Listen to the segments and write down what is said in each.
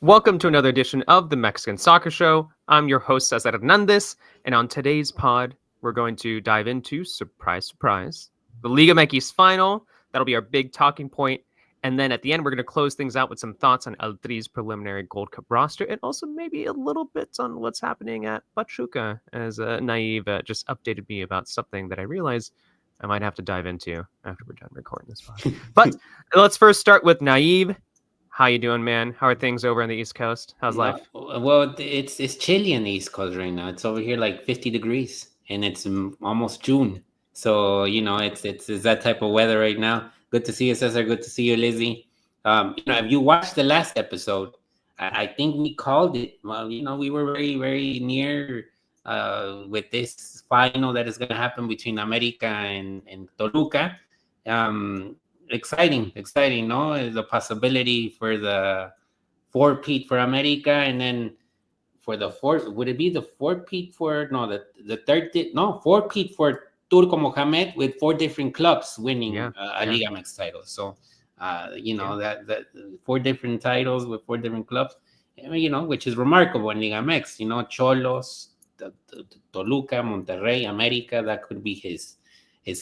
Welcome to another edition of the Mexican Soccer Show. I'm your host, Cesar Hernandez, and on today's pod, we're going to dive into, surprise, surprise, the Liga MX Final. That'll be our big talking point. And then at the end, we're going to close things out with some thoughts on El Tri's preliminary Gold Cup roster and also maybe a little bit on what's happening at Pachuca, as Nayib just updated me about something that I realized I might have to dive into after we're done recording this pod. But let's first start with Nayib. How you doing, man? How are things over on the East Coast? How's life? Well, it's chilly on the East Coast right now. It's over here like 50 degrees, and it's almost June. So it's that type of weather right now. Good to see you, Cesar. Good to see you, Lizzy. If you watched the last episode, I think we called it. Well, we were very very near with this final that is going to happen between America and Toluca. Exciting, no? The possibility for the four-peat for America, and then for the fourth, would it be the four-peat for no the third no four-peat for Turco Mohamed with four different clubs winning Yeah, a yeah, Liga MX title. So yeah. that four different titles with four different clubs, which is remarkable in Liga MX. Cholos, the Toluca, Monterrey, America. That could be his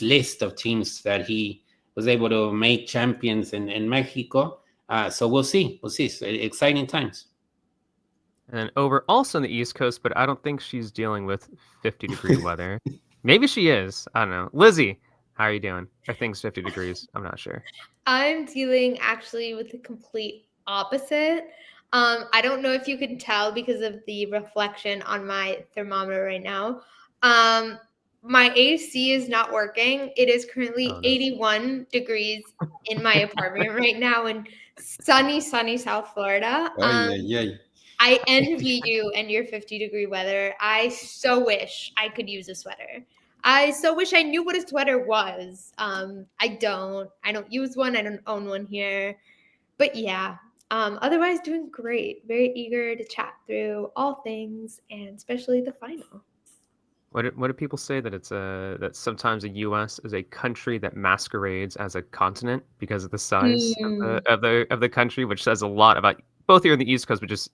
list of teams that he was able to make champions in Mexico. So we'll see. We'll see. So, exciting times. And over also on the East Coast, but I don't think she's dealing with 50-degree weather. Maybe she is. I don't know. Lizzy, how are you doing? Are things 50 degrees? I'm not sure. I'm dealing actually with the complete opposite. I don't know if you can tell because of the reflection on my thermometer right now. Um, my AC is not working. It is currently Oh no. 81 degrees in my apartment right now in sunny South Florida. Ay, ay, ay. I envy you and your 50-degree weather. I so wish I could use a sweater. I so wish I knew what a sweater was. I don't. I don't use one. I don't own one here. But yeah. Otherwise doing great. Very eager to chat through all things and especially the final. What do people say that that sometimes the U.S. is a country that masquerades as a continent because of the size of Mm, the country, which says a lot about both here on the East Coast, but just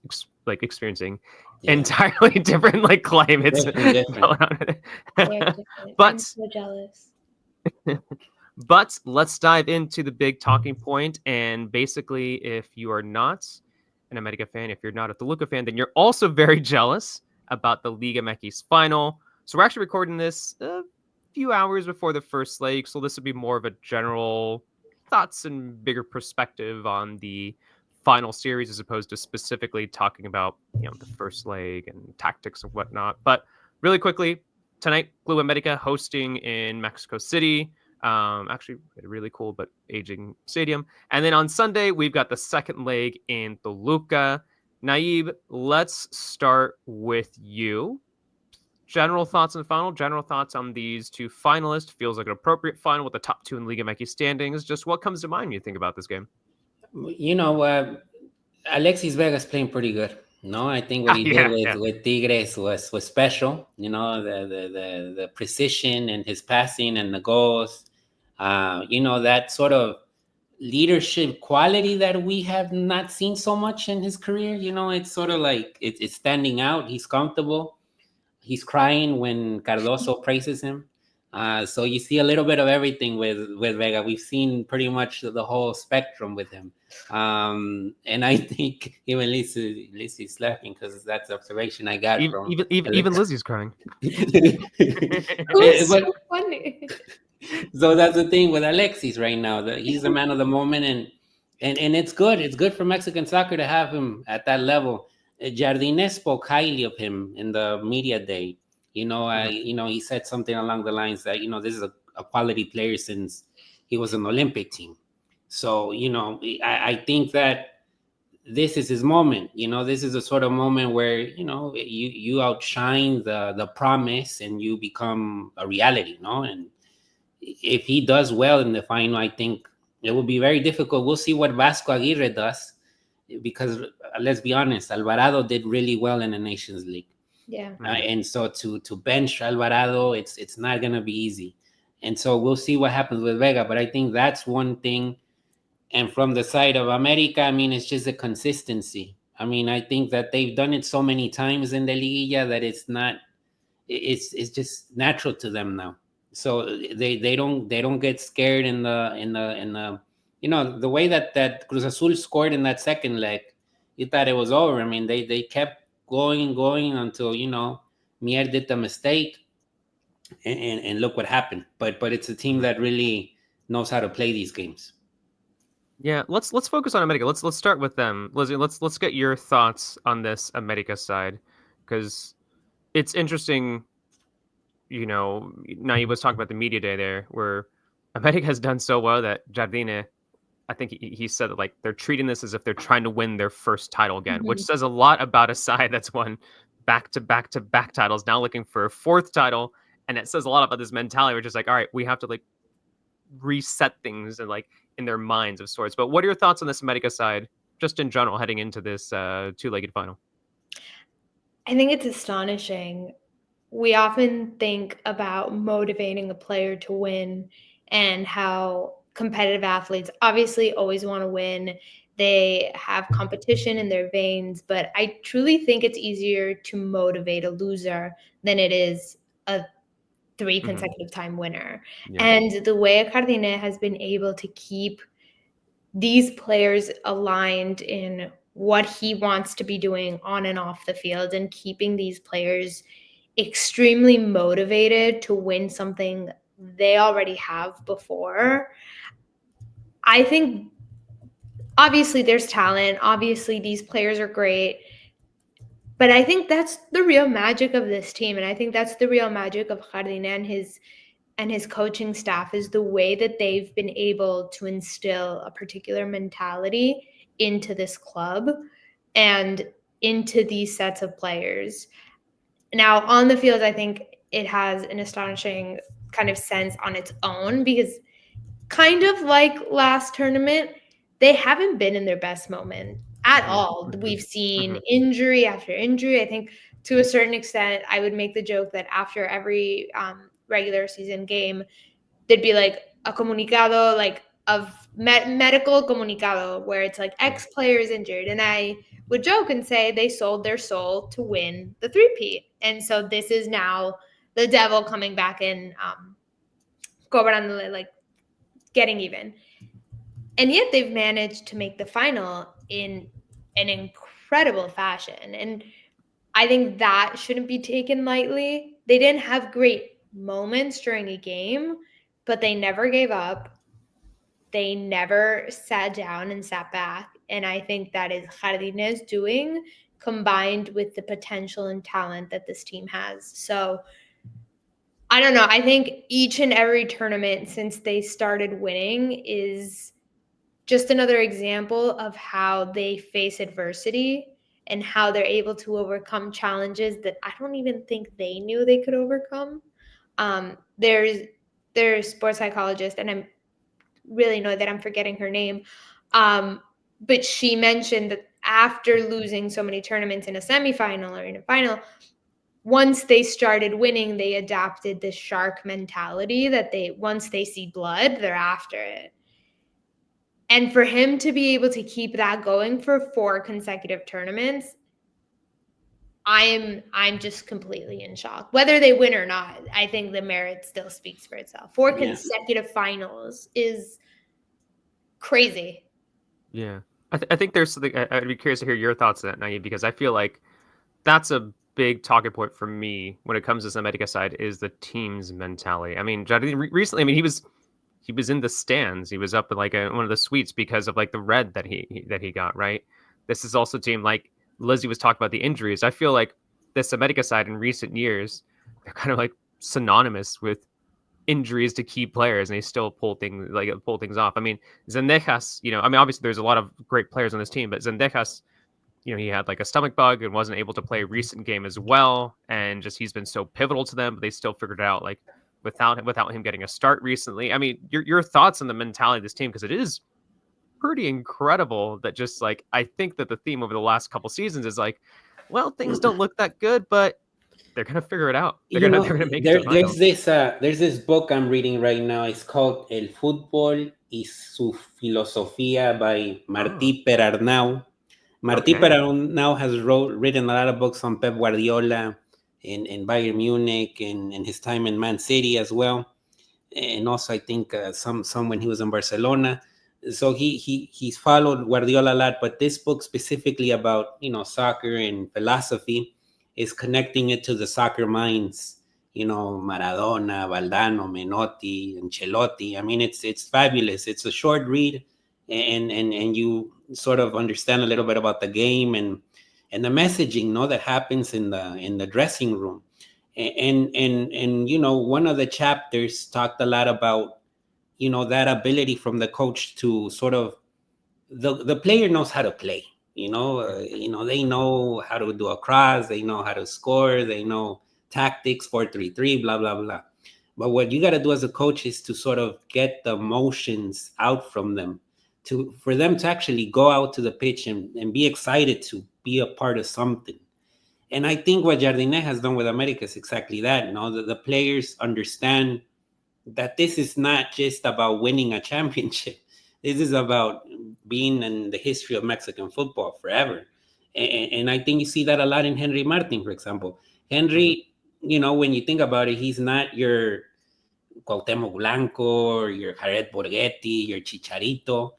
like experiencing Yeah, entirely different like climates different. going on. very different. I'm But so jealous. But let's dive into the big talking point. And basically, if you are not an America fan, if you're not a Toluca fan, then you're also very jealous about the Liga MX final. So we're actually recording this a few hours before the first leg. So this would be more of a general thoughts and bigger perspective on the final series as opposed to specifically talking about, the first leg and tactics and whatnot. But really quickly, tonight, Club America hosting in Mexico City. Actually, a really cool but aging stadium. And then on Sunday, we've got the second leg in Toluca. Nayib, let's start with you. General thoughts on the final. General thoughts on these two finalists. Feels like an appropriate final with the top two in Liga MX standings. Just what comes to mind when you think about this game? Alexis Vega's playing pretty good. No, I think what he did Yeah, with yeah. Tigres was special. The precision and his passing and the goals. That sort of leadership quality that we have not seen so much in his career. It's sort of like it's standing out. He's comfortable. He's crying when Cardoso praises him. So you see a little bit of everything with Vega. We've seen pretty much the whole spectrum with him. And I think even Lizzy's laughing because that's the observation I got Even from even even, even Alex. Lizzie's crying. Who's But so funny? so that's the thing with Alexis right now. He's the man of the moment, and it's good. It's good for Mexican soccer to have him at that level. Jardines spoke highly of him in the media day. Mhm. He said something along the lines that this is a quality player since he was an Olympic team. So I think that this is his moment. This is a sort of moment where you outshine the promise and you become a reality. And if he does well in the final, I think it will be very difficult. We'll see what Vasco Aguirre does because let's be honest, Alvarado did really well in the Nations League, Yeah. Mhm. and so to bench Alvarado, it's not gonna be easy, and so we'll see what happens with Vega. But I think that's one thing. And from the side of America, I mean, it's just a consistency. I mean, I think that they've done it so many times in the Liguilla that it's just natural to them now. So they don't get scared in the the way that Cruz Azul scored in that second leg. You thought it was over. I mean, they kept going and going until Mier did the mistake, and look what happened. But it's a team that really knows how to play these games. Yeah, let's focus on America. Let's start with them, Lizzy. Let's get your thoughts on this America side, because it's interesting. Nayib was talking about the media day there, where America has done so well that Jardine, I think he said that like they're treating this as if they're trying to win their first title again, which Mhm. says a lot about a side that's won back to back to back titles, now looking for a fourth title, and it says a lot about this mentality, which is like, all right, we have to like reset things and like in their minds of sorts. But what are your thoughts on this America side, just in general, heading into this two-legged final? I think it's astonishing. We often think about motivating a player to win and how competitive athletes obviously always want to win. They have competition in their veins, but I truly think it's easier to motivate a loser than it is a three Hmm. consecutive time winner. Yeah. And the way Cardine has been able to keep these players aligned in what he wants to be doing on and off the field and keeping these players extremely motivated to win something they already have before. I think obviously there's talent, obviously these players are great, but I think that's the real magic of this team, and I think that's the real magic of Jardine and his coaching staff, is the way that they've been able to instill a particular mentality into this club and into these sets of players. Now, on the field, I think it has an astonishing kind of sense on its own, because kind of like last tournament, they haven't been in their best moment at Hmm. all. Hmm. We've seen Hmm. injury after injury. I think to a certain extent, I would make the joke that after every regular season game, there'd be like a comunicado, like of medical comunicado, where it's like Yeah. X player is injured. And I would joke and say they sold their soul to win the three-peat. And so this is now the devil coming back in, cobrando, like getting even. And yet they've managed to make the final in an incredible fashion. And I think that shouldn't be taken lightly. They didn't have great moments during a game, but they never gave up. They never sat down and sat back. And I think that is Jardines doing, combined with the potential and talent that this team has. So I don't know. I think each and every tournament since they started winning is just another example of how they face adversity and how they're able to overcome challenges that I don't even think they knew they could overcome. There's sports psychologist, and I'm really annoyed that I'm forgetting her name. But she mentioned that after losing so many tournaments in a semifinal or in a final, once they started winning, they adapted this shark mentality that once they see blood, they're after it. And for him to be able to keep that going for 4 consecutive tournaments, I'm just completely in shock. Whether they win or not, I think the merit still speaks for itself. 4 Yeah. consecutive finals is crazy. Yeah. I think there's something I'd be curious to hear your thoughts on that, Nayib, because I feel like that's a big talking point for me when it comes to the America side is the team's mentality. I mean, Jardine recently, I mean, he was in the stands. He was up in like one of the suites because of like the red that he got, right? This is also a team like Lizzy was talking about the injuries. I feel like this America side in recent years, they're kind of like synonymous with injuries to key players, and they still pull things off. I mean, Zendejas, I mean, obviously there's a lot of great players on this team, but Zendejas, he had like a stomach bug and wasn't able to play a recent game as well, and just he's been so pivotal to them, but they still figured it out like without him getting a start recently. I mean, your thoughts on the mentality of this team, because it is pretty incredible that just like I think that the theme over the last couple seasons is like, well, things don't look that good, but they're gonna figure it out. They're You gonna know, they're gonna make it to the there's finals. this book I'm reading right now. It's called El Fútbol y su Filosofía by Oh, Martí Perarnau. Martí Okay. Perarón now has written a lot of books on Pep Guardiola in Bayern Munich and his time in Man City as well. And also I think some when he was in Barcelona. So he's followed Guardiola a lot, but this book specifically about soccer and philosophy is connecting it to the soccer minds. Maradona, Valdano, Menotti, Ancelotti. I mean, it's fabulous. It's a short read, and you sort of understand a little bit about the game and the messaging, that happens in the dressing room. And one of the chapters talked a lot about that ability from the coach to sort of the player knows how to play. They know how to do a cross, they know how to score, they know tactics 4-3-3, blah blah blah. But what you got to do as a coach is to sort of get the emotions out from them, for them to actually go out to the pitch and be excited to be a part of something. And I think what Jardinet has done with America is exactly that. The players understand that this is not just about winning a championship. This is about being in the history of Mexican football forever. And I think you see that a lot in Henry Martin, for example. Henry, when you think about it, he's not your Cuauhtémoc Blanco or your Jared Borghetti, your Chicharito.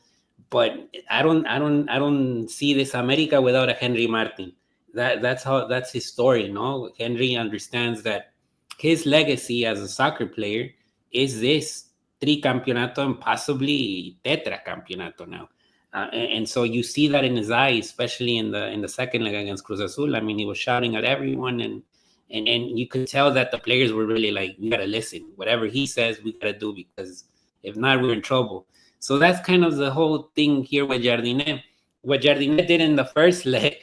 But I don't see this America without a Henry Martin. That's his story, no? Henry understands that his legacy as a soccer player is this tricampeonato and possibly tetracampeonato now. And so you see that in his eyes, especially in the second leg against Cruz Azul. I mean, he was shouting at everyone, and you could tell that the players were really like, we gotta listen. Whatever he says, we gotta do, because if not, we're in trouble. So that's kind of the whole thing here with Jardinet. What Jardinet did in the first leg,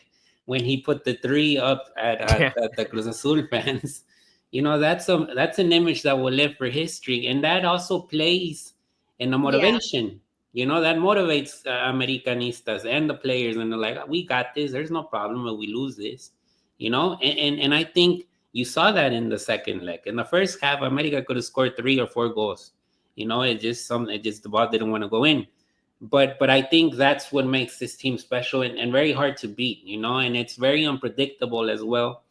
when he put the 3 up at the Cruz Azul fans, that's an image that will live for history, and that also plays in the motivation. That motivates Americanistas and the players, and they're like, we got this. There's no problem if we lose this. And I think you saw that in the second leg. In the first half, America could have scored 3 or 4 goals. It just the ball didn't want to go in. But I think that's what makes this team special and very hard to beat. And it's very unpredictable as well,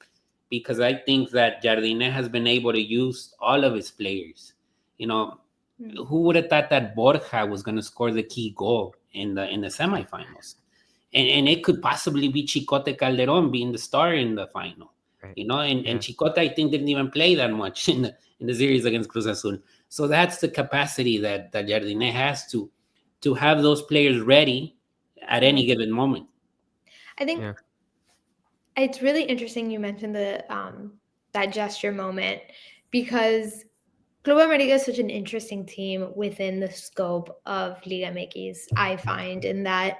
because I think that Jardinet has been able to use all of his players. Who would have thought that Borja was going to score the key goal in the semifinals? And it could possibly be Chicote Calderon being the star in the final. Right. And Chicote, I think, didn't even play that much in the series against Cruz Azul. So that's the capacity that Jardinet has to have those players ready at any given moment. I think it's really interesting you mentioned that gesture moment, because Club America is such an interesting team within the scope of Liga MX, I find, in that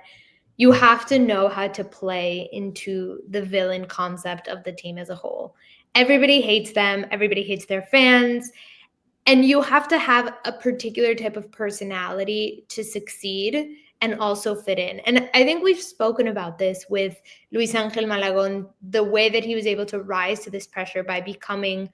you have to know how to play into the villain concept of the team as a whole. Everybody hates them, everybody hates their fans, and you have to have a particular type of personality to succeed and also fit in. And I think we've spoken about this with Luis Angel Malagon, the way that he was able to rise to this pressure by becoming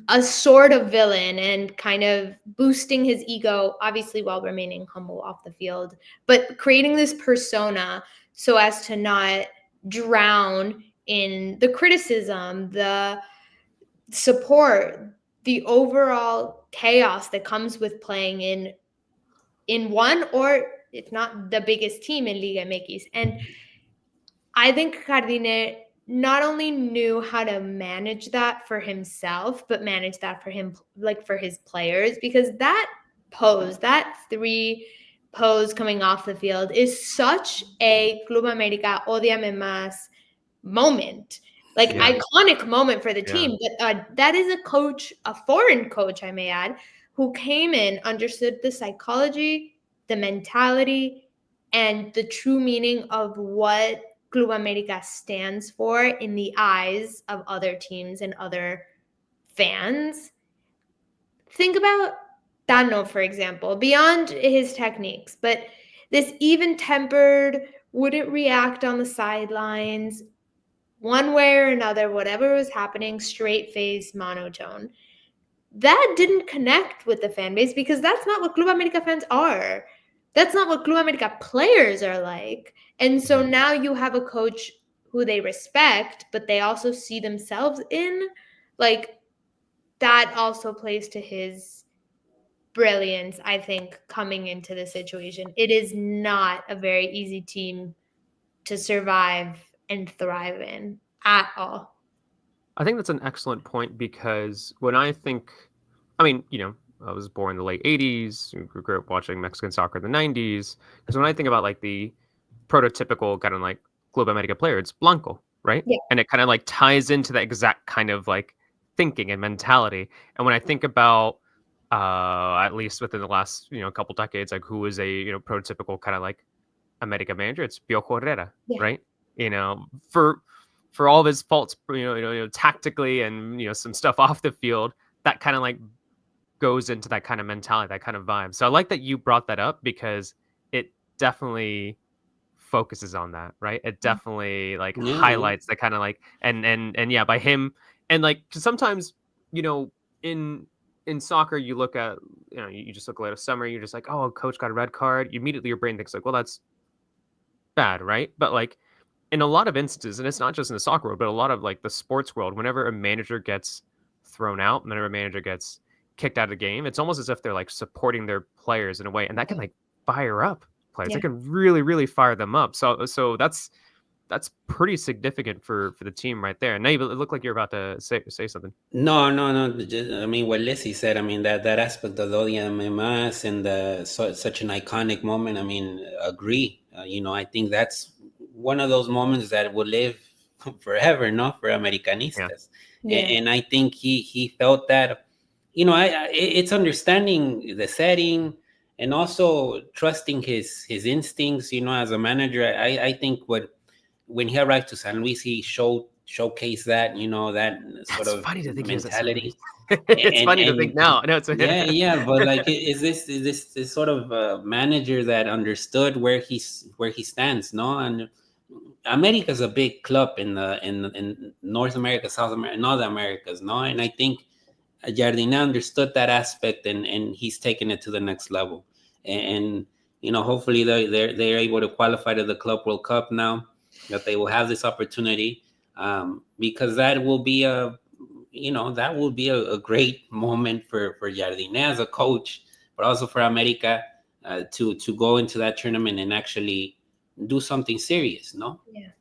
a sort of villain and kind of boosting his ego, obviously while remaining humble off the field, but creating this persona so as to not drown in the criticism, the support, the overall chaos that comes with playing in one, or if not the biggest team in Liga MX. And I think Jardine not only knew how to manage that for himself, but manage that for him, like for his players, because that 3 pose coming off the field is such a Club América Odiame Más moment, like iconic moment for the team. But that is a foreign coach, I may add, who came in, understood the psychology, the mentality, and the true meaning of what Club America stands for in the eyes of other teams and other fans. Think about Tano, for example, beyond his techniques, but this even-tempered, wouldn't react on the sidelines, one way or another, whatever was happening, straight-faced, monotone. That didn't connect with the fan base, because that's not what Club America fans are. That's not what Club America players are like. And so now you have a coach who they respect, but they also see themselves in. Like, that also plays to his brilliance, I think, coming into the situation. It is not a very easy team to survive and thrive in at all. I think that's an excellent point because when I think, I mean, I was born in the late 80s, grew up watching Mexican soccer in the 90s. Because when I think about like the prototypical kind of like Club America player, it's Blanco, right? Yeah. And it kind of like ties into that exact kind of like thinking and mentality. And when I think about, at least within the last, couple decades, like who is a, prototypical kind of like America manager, it's Piojo Herrera, Yeah. right? You know, for all of his faults, tactically and some stuff off the field, that kind of like goes into that kind of mentality, that kind of vibe. So I like that you brought that up because it definitely focuses on that, right? It definitely like Yeah, yeah. highlights that kind of like and yeah, by him and like 'cause sometimes you know in in soccer you look at you just look at a summary, you're just like, oh, a coach got a red card. Immediately your brain thinks like, well, that's bad, right? But like in a lot of instances, and it's not just in the soccer world, but a lot of like the sports world, whenever a manager gets thrown out, whenever a manager gets kicked out of the game, it's almost as if they're like supporting their players in a way, and that can like fire up players. Yeah. That can really, really fire them up. So that's pretty significant for the team right there. And now you look like you're about to say something. No, no, no. I mean, what Lizzy said. I mean, that aspect of Odiame Más and such an iconic moment. I mean, agree. I think that's one of those moments that will live forever, no, for Yeah, Americanistas. Yeah. And I think he felt that. It's understanding the setting and also trusting his instincts. As a manager, I think when he arrived to San Luis, he showcased that that sort that's of funny to think he was at San Luis. mentality. It's and funny to think and now. I know it's yeah, yeah, but like, is this sort of manager that understood where he stands, no? And America is a big club in North America, South America, North Americas, no? And I think Jardine understood that aspect, and he's taken it to the next level. And hopefully they're able to qualify to the Club World Cup now. That they will have this opportunity, because that will be a great moment for Jardine as a coach, but also for America, to go into that tournament and actually do something serious. No. Yeah.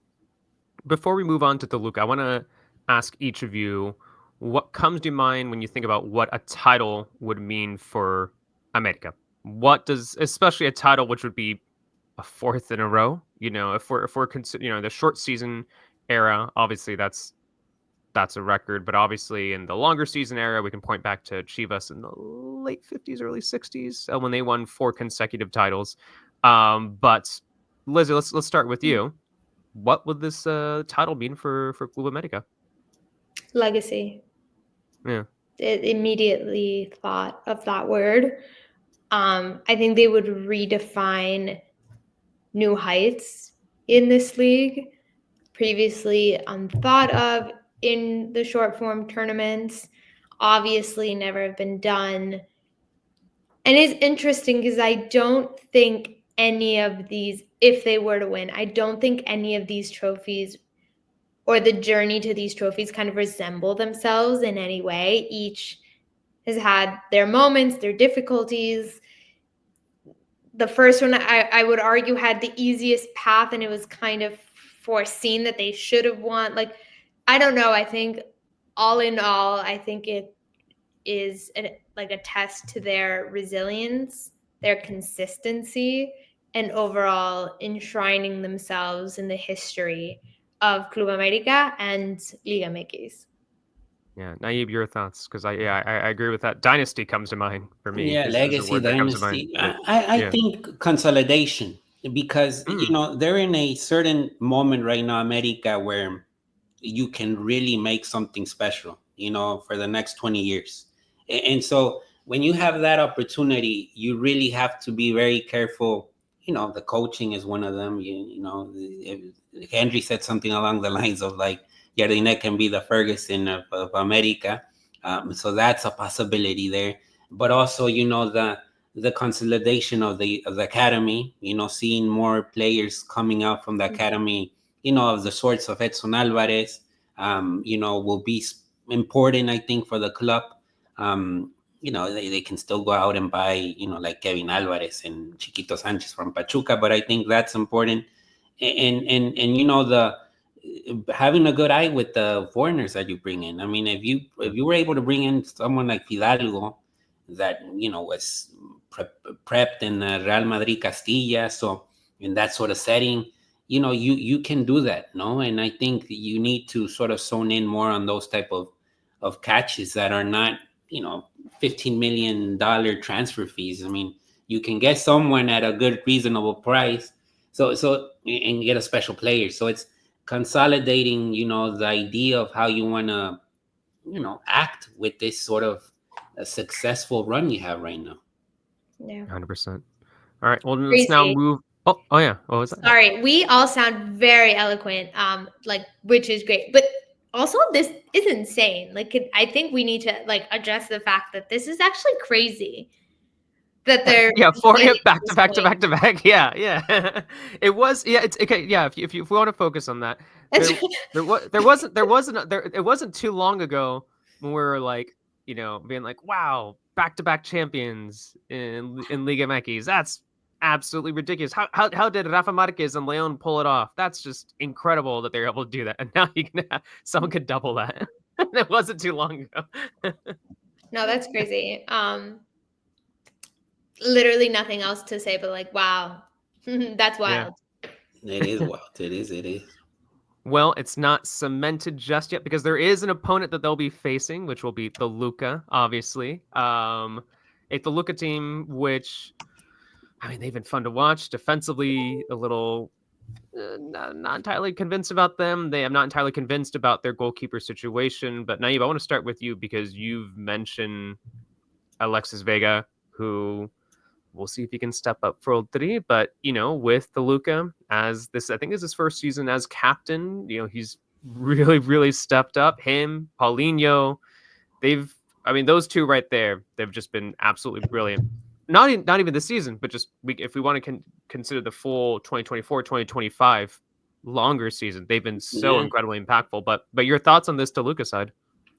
Before we move on to Toluca, I want to ask each of you what comes to mind when you think about what a title would mean for America. What does, especially a title which would be a fourth in a row? If we're the short season era, obviously that's a record, but obviously in the longer season era, we can point back to Chivas in the late 50s, early 60s, when they won 4 consecutive titles. But Lizzy, let's start with you. What would this title mean for Club America? Legacy. Yeah, It immediately thought of that word. I think they would redefine new heights in this league, previously unthought of in the short form tournaments, obviously never have been done. And it's interesting because I don't think any of these, if they were to win, I don't think any of these trophies or the journey to these trophies kind of resemble themselves in any way. Each has had their moments, their difficulties. The first one, I would argue, had the easiest path, and it was kind of foreseen that they should have won. Like, I don't know. I think all in all, I think it is like a test to their resilience, their consistency, and overall enshrining themselves in the history of Club América and Liga MX. yeah. Nayib, your thoughts? Because I agree with that. Dynasty comes to mind for me. Yeah, Is a legacy, word that comes to mind. dynasty. But I yeah, think consolidation, because mm, they're in a certain moment right now, America, where you can really make something special, for the next 20 years. And so when you have that opportunity, you really have to be very careful. The coaching is one of them. Henry said something along the lines of like, Jardine can be the Ferguson of America. So that's a possibility there. But also, the consolidation of the academy. You know, seeing more players coming out from the academy. You know, of the sorts of Edson Alvarez. You know, will be important, I think, for the club. You know, they can still go out and buy, you know, like Kevin Alvarez and Chiquito Sanchez from Pachuca, but I think that's important. And you know, the having a good eye with the foreigners that you bring in. I mean, if you were able to bring in someone like Fidalgo, that, you know, was prepped in Real Madrid Castilla, so in that sort of setting, you know, you can do that, no? And I think you need to sort of zone in more on those type of catches that are not, you know, $15 million transfer fees. I mean, you can get someone at a good, reasonable price, so and get a special player. So it's consolidating, you know, the idea of how you want to, you know, act with this sort of a successful run you have right now. Yeah. 100%. All right. Well, let's now Crazy. move. Oh yeah. What was that? Sorry, we all sound very eloquent, like, which is great. But also, this is insane. Like, I think we need to like address the fact that this is actually crazy that they're Yeah, getting back to this back to way. back to back. Yeah, yeah. It was. Yeah, it's okay. Yeah, if we want to focus on that, it wasn't too long ago when we were like, you know, being like, wow, back to back champions in Liga MX. That's absolutely ridiculous. How did Rafa Marquez and Leon pull it off? That's just incredible that they're able to do that. And now you can someone could double that. It wasn't too long ago. No, that's crazy. Literally nothing else to say but like, wow, that's Yeah. wild. It is wild. It is. Well, it's not cemented just yet because there is an opponent that they'll be facing, which will be Toluca, obviously. A Toluca team, which, I mean, they've been fun to watch. Defensively, a little not entirely convinced about them. I'm not entirely convinced about their goalkeeper situation. But Nayib, I want to start with you because you've mentioned Alexis Vega, who we'll see if he can step up for old three. But, you know, with Toluca, as this, I think, is his first season as captain, you know, he's really, really stepped up. Him, Paulinho, I mean, those two right there, they've just been absolutely brilliant. Not even this season, but just if we want to consider the full 2024-2025 longer season, they've been so Yeah. incredibly impactful. But your thoughts on this Toluca side?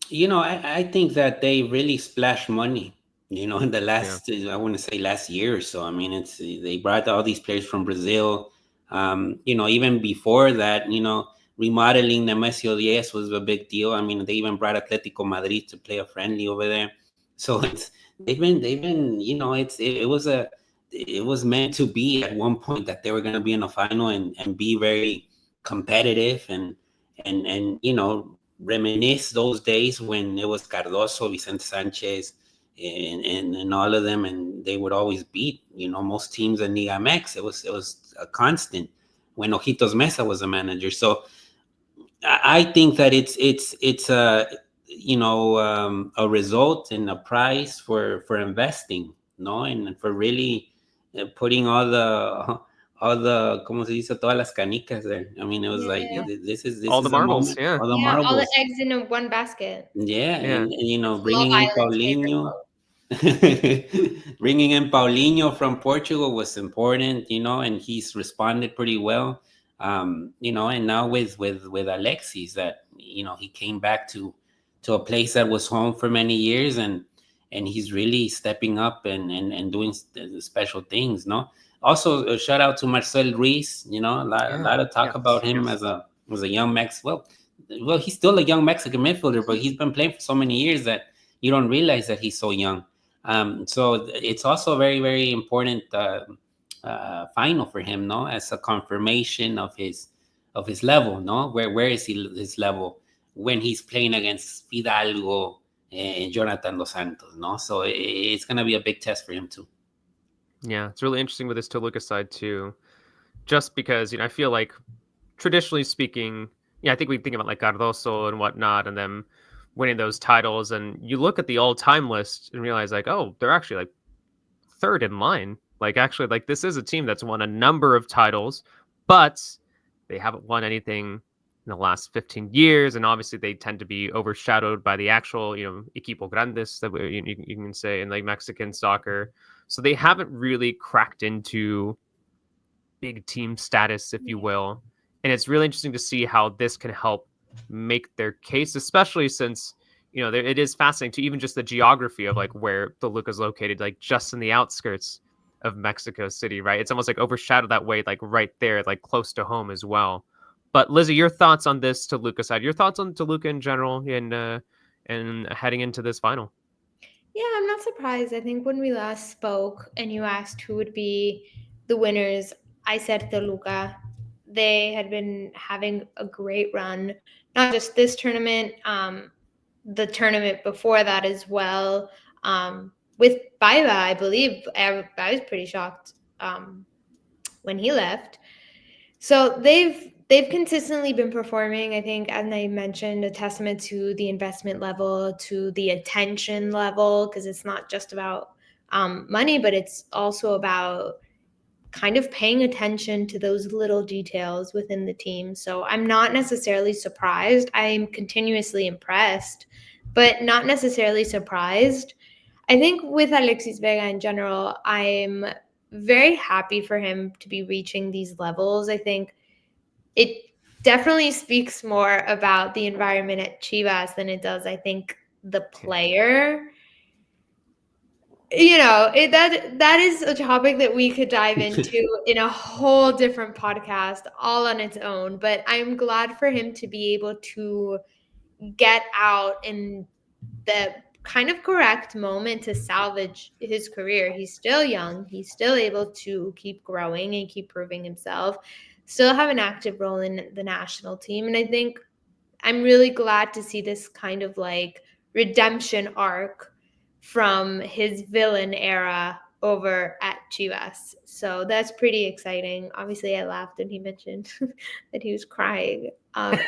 You know, I think that they really splashed money, you know, in the Yeah. last, I want to say last year or so. I mean, they brought all these players from Brazil. You know, even before that, you know, remodeling Nemesio 10 was a big deal. I mean, they even brought Atletico Madrid to play a friendly over there. So they've been, you know, it was meant to be at one point that they were going to be in a final and be very competitive and you know, reminisce those days when it was Cardoso, Vicente Sanchez, and all of them, and they would always beat, you know, most teams in Liga MX. It was a constant when Ojitos Mesa was a manager. So I think that it's a, you know, a result and a price for investing, no, and for really putting all the como se dice, todas las canicas there. I mean, it was like Yeah. this All the is a marbles. moment, Yeah. all the Yeah, all the marbles. eggs in one basket. Yeah, Yeah. and you know, That's Love bringing in Island's favorite Paulinho, quote. bringing in Paulinho from Portugal was important, you know, and he's responded pretty well. You know, and now with Alexis, that, you know, he came back to a place that was home for many years, and he's really stepping up and doing special things. No, also a shout out to Marcel Ruiz. You know, a Yeah. lot of talk Yes. about him Yes. as a young Mex. Well, he's still a young Mexican midfielder, but he's been playing for so many years that you don't realize that he's so young. So it's also a very, very important final for him, no, as a confirmation of his level, no. Where is his level when he's playing against Fidalgo and Jonathan Dos Santos, no? So it's gonna be a big test for him too. Yeah. It's really interesting with this Toluca side too, just because, you know, I feel like traditionally speaking, yeah, I think we think about like Cardoso and whatnot, and them winning those titles, and you look at the all-time list and realize like, oh, they're actually like third in line. Like actually, like this is a team that's won a number of titles, but they haven't won anything in the last 15 years, and obviously they tend to be overshadowed by the actual, you know, equipo grandes that you can say in like Mexican soccer. So they haven't really cracked into big team status, if you will. And it's really interesting to see how this can help make their case, especially since, it is fascinating to even just the geography of like where Toluca's located, like just in the outskirts of Mexico City, right? It's almost like overshadowed that way, like right there, like close to home as well. But Lizzy, your thoughts on this Toluca side, your thoughts on Toluca in general and heading into this final. Yeah, I'm not surprised. I think when we last spoke and you asked who would be the winners, I said Toluca. They had been having a great run, not just this tournament, the tournament before that as well. With Baiba, I believe I was pretty shocked when he left. So they've consistently been performing. I think, as I mentioned, a testament to the investment level, to the attention level, because it's not just about money, but it's also about kind of paying attention to those little details within the team. So I'm not necessarily surprised. I'm continuously impressed, but not necessarily surprised. I think with Alexis Vega in general, I'm very happy for him to be reaching these levels. I think it definitely speaks more about the environment at Chivas than it does, I think, the player. That is a topic that we could dive into in a whole different podcast all on its own. But I'm glad for him to be able to get out in the kind of correct moment to salvage his career. He's still young. He's still able to keep growing and keep proving himself, still have an active role in the national team. And I think I'm really glad to see this kind of like redemption arc from his villain era over at Chivas. So that's pretty exciting. Obviously, I laughed when he mentioned that he was crying. Not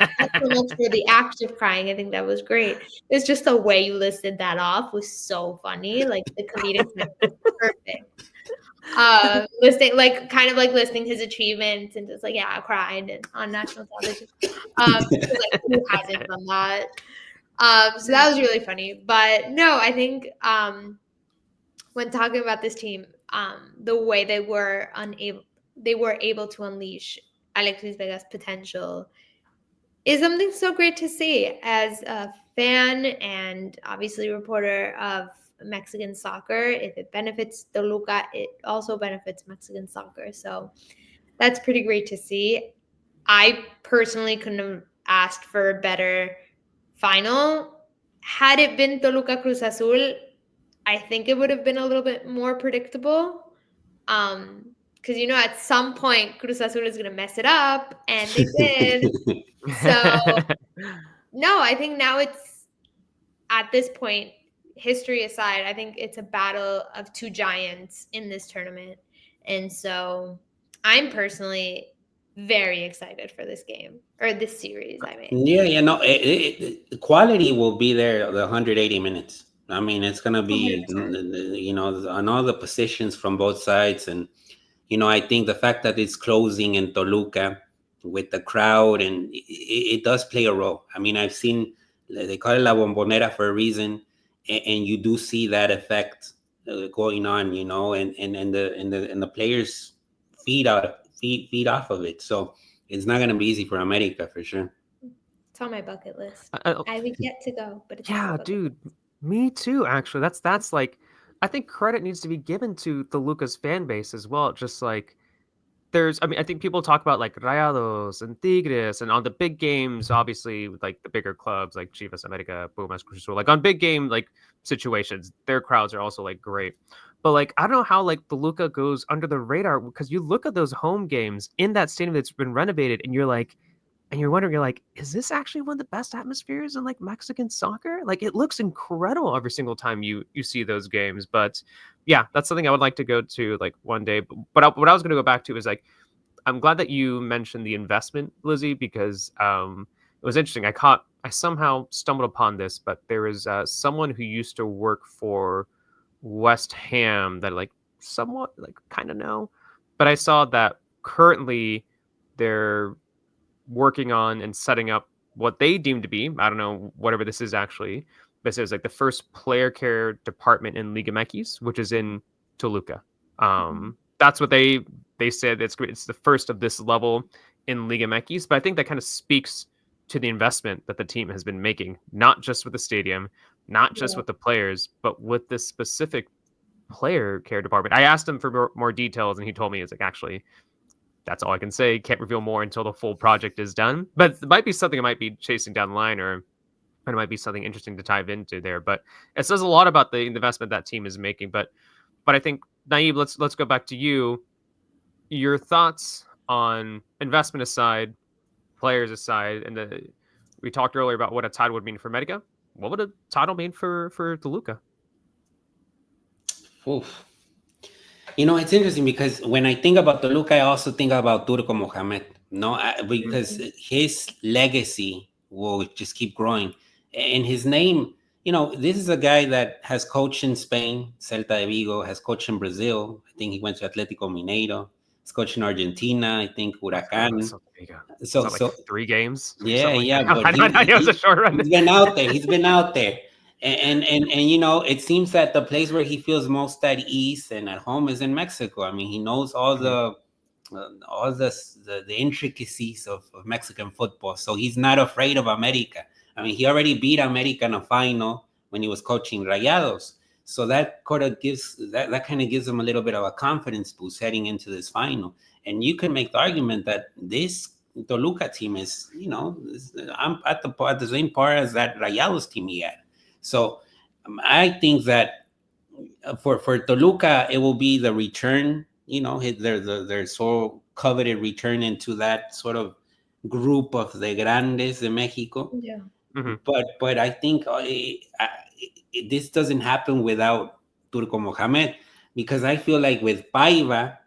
so much for the act of crying. I think that was great. It's just the way you listed that off was so funny. Like the comedic was perfect. Listing like kind of like listing his achievements and just like, yeah, I cried and on national television. Like who hasn't done that? So that was really funny. But no, I think when talking about this team, the way they were able to unleash Alexis Vega's potential is something so great to see as a fan and obviously reporter of Mexican soccer. If it benefits Toluca, it also benefits Mexican soccer. So that's pretty great to see. I personally couldn't have asked for a better final. Had it been Toluca Cruz Azul, I think it would have been a little bit more predictable. Because at some point Cruz Azul is going to mess it up, and they did. So no, I think now it's at this point, history aside, I think it's a battle of two giants in this tournament. And so I'm personally very excited for this game or this series, I mean. Yeah, no, the quality will be there the 180 minutes. I mean, it's gonna be, 100%. on all the positions from both sides, and I think the fact that it's closing in Toluca with the crowd, and it does play a role. I mean, I've seen they call it La Bombonera for a reason, and you do see that effect going on, and the players feed off of it. So it's not going to be easy for America for sure. It's on my bucket list. I I would yet to go, but it's on my Yeah, bucket dude, me too. Actually, that's like, I think credit needs to be given to the Lucas fan base as well. Just like I think people talk about like Rayados and Tigres, and on the big games, obviously, with like the bigger clubs like Chivas, America, Pumas, Cruz Azul, like on big game like situations, their crowds are also like great. But like I don't know how like Toluca goes under the radar, because you look at those home games in that stadium that's been renovated, and you're wondering, you're like, is this actually one of the best atmospheres in like Mexican soccer? Like it looks incredible every single time you see those games. But yeah, that's something I would like to go to like one day. But what I was going to go back to is like, I'm glad that you mentioned the investment, Lizzy, because it was interesting. I somehow stumbled upon this, but there was someone who used to work for West Ham that like somewhat like kind of know, but I saw that currently they're working on and setting up what they deem to be, I don't know, whatever this is actually, but it says like the first player care department in Liga MX, which is in Toluca. That's what they said. It's the first of this level in Liga MX, but I think that kind of speaks to the investment that the team has been making, not just with the stadium, not just Yeah. with the players, but with this specific player care department. I asked him for more details, and he told me it's like, actually, that's all I can say. Can't reveal more until the full project is done. But it might be something I might be chasing down the line, or it might be something interesting to dive into there. But it says a lot about the investment that team is making. But I think, Nayib, let's go back to you. Your thoughts on investment aside, players aside, and we talked earlier about what a title would mean for Medica. What would a title mean for Toluca? Oof. You know, it's interesting because when I think about Toluca, I also think about Turco Mohamed. No, because his legacy will just keep growing, and his name. You know, this is a guy that has coached in Spain, Celta de Vigo, has coached in Brazil. I think he went to Atletico Mineiro. He's coached in Argentina. I think That's Huracan. so big. Is So, that like so 3 games or yeah, something like yeah, that? but I know it was a short run. he's been out there. He's been out there, and you know, it seems that the place where he feels most at ease and at home is in Mexico. I mean, he knows all the intricacies of Mexican football, so he's not afraid of America. I mean, he already beat America in a final when he was coaching Rayados. So that kind of gives him a little bit of a confidence boost heading into this final. And you can make the argument that this Toluca team is, I'm at the same par as that Rayados team he had. So I think that for Toluca, it will be the return, their so coveted return into that sort of group of the Grandes de Mexico. Yeah. But I think this doesn't happen without Turco Mohamed, because I feel like with Paiva,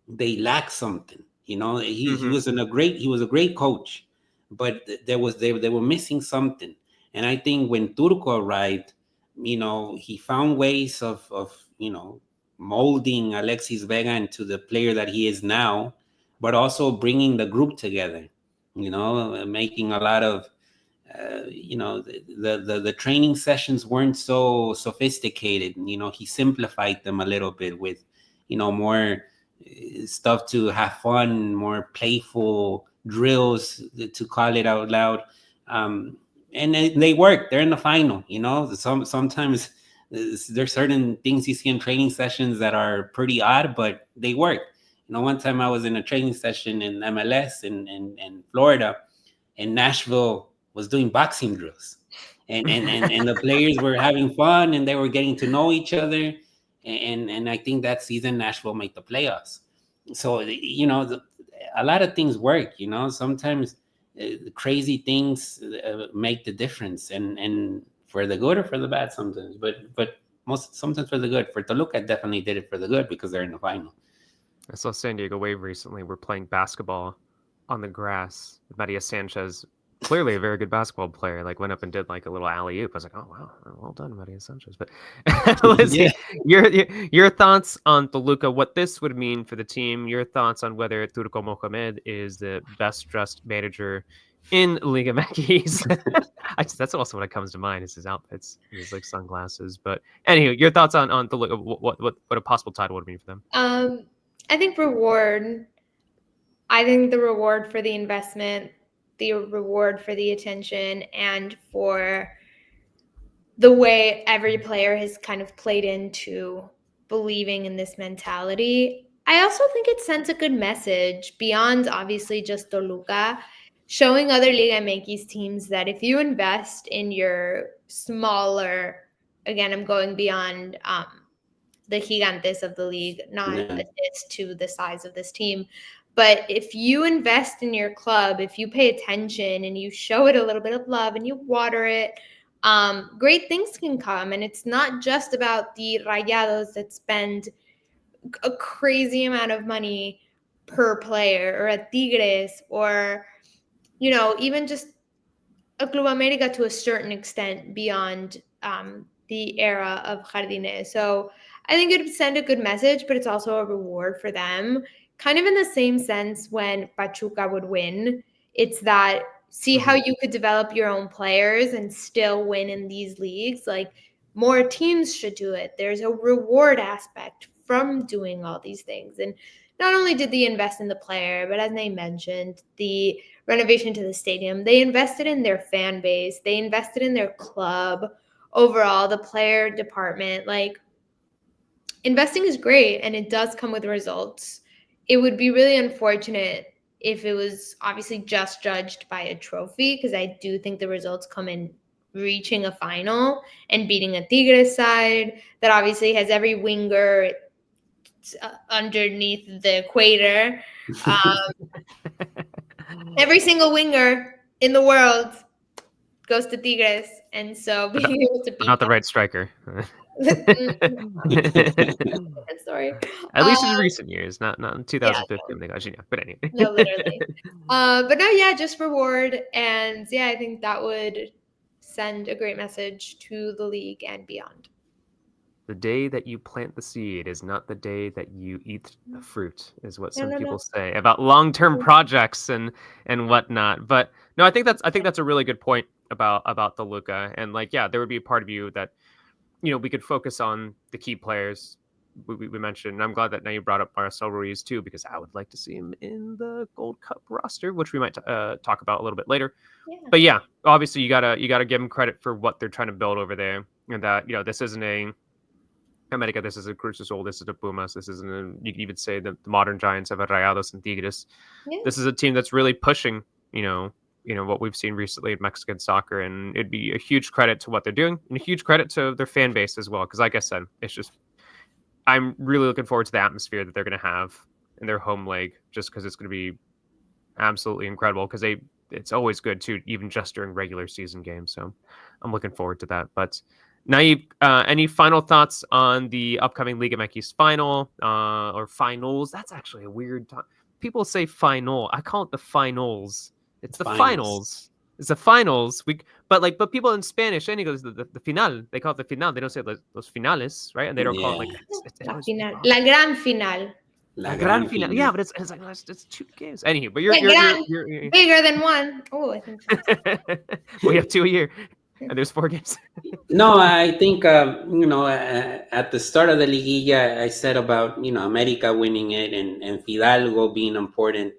they lack something. You know, he was a great coach, but they were missing something. And I think when Turco arrived, he found ways of molding Alexis Vega into the player that he is now, but also bringing the group together. Making a lot of the training sessions weren't so sophisticated. He simplified them a little bit with more stuff to have fun, more playful drills, to call it out loud. And they work. They're in the final. Sometimes there's certain things you see in training sessions that are pretty odd, but they work. One time I was in a training session in MLS in Florida, and Nashville was doing boxing drills, and the players were having fun, and they were getting to know each other, and I think that season Nashville made the playoffs. So a lot of things work. Sometimes crazy things make the difference, and for the good or for the bad sometimes, but most sometimes for the good. For Toluca, definitely did it for the good because they're in the final. I saw San Diego Wave recently. We're playing basketball on the grass. Maria Sanchez, clearly a very good basketball player, like went up and did like a little alley oop. I was like, oh wow, well done, Maria Sanchez. But Lizzy, your thoughts on Toluca, what this would mean for the team, your thoughts on whether Turco Mohamed is the best dressed manager in Liga MX. That's also what comes to mind is his outfits, his like sunglasses. But anyway, your thoughts on Toluca, what a possible title would mean for them. I think reward. I think the reward for the investment, the reward for the attention, and for the way every player has kind of played into believing in this mentality. I also think it sends a good message beyond obviously just Toluca, showing other Liga MX teams that if you invest in your smaller, again, I'm going beyond the gigantes of the league, not a diss to the size of this team. But if you invest in your club, if you pay attention and you show it a little bit of love and you water it, great things can come. And it's not just about the Rayados that spend a crazy amount of money per player, or a Tigres, or, even just a Club America to a certain extent beyond the era of Jardines. So I think it would send a good message, but it's also a reward for them. Kind of in the same sense when Pachuca would win. It's that see how you could develop your own players and still win in these leagues. Like more teams should do it. There's a reward aspect from doing all these things. And not only did they invest in the player, but as they mentioned, the renovation to the stadium, they invested in their fan base, they invested in their club. Overall, the player department, like, investing is great and it does come with results. It would be really unfortunate if it was obviously just judged by a trophy, because I do think the results come in reaching a final and beating a Tigres side that obviously has every winger underneath the equator. Every single winger in the world goes to Tigres, and so being able to beat Not the them. right striker. Sorry. At least in recent years, not in Yeah, 2015. But anyway. no, literally. But no, yeah, just reward, and yeah, I think that would send a great message to the league and beyond. The day that you plant the seed is not the day that you eat the fruit, is what some people say about long-term projects and whatnot. But no, I think that's a really good point about Toluca. And like, yeah, there would be a part of you that, we could focus on the key players we mentioned. And I'm glad that now you brought up Marcel Ruiz too, because I would like to see him in the Gold Cup roster, which we might talk about a little bit later. Yeah. But yeah, obviously you gotta give him credit for what they're trying to build over there, and that this isn't a America, this is a Cruz Azul, this is a Pumas, this isn't you can even say the modern giants of Rayados and Tigres. Yeah. This is a team that's really pushing, what we've seen recently in Mexican soccer, and it'd be a huge credit to what they're doing and a huge credit to their fan base as well. Because like I said, it's just, I'm really looking forward to the atmosphere that they're going to have in their home leg, just because it's going to be absolutely incredible, because it's always good too, even just during regular season games. So I'm looking forward to that. But Nayib, any final thoughts on the upcoming Liga MX final or finals? That's actually a weird time. People say final. I call it the finals. It's the finals. It's the finals. But people in Spanish, and he goes the final. They call it the final. They don't say los finales, right? And they don't call it like La final, la gran final. La gran final. Yeah, but it's like it's 2 games. Anywho, but you're bigger than one. Oh, I think so. We have 2 a year, and there's 4 games. No, I think at the start of the liguilla, I said about America winning it and Fidalgo being important.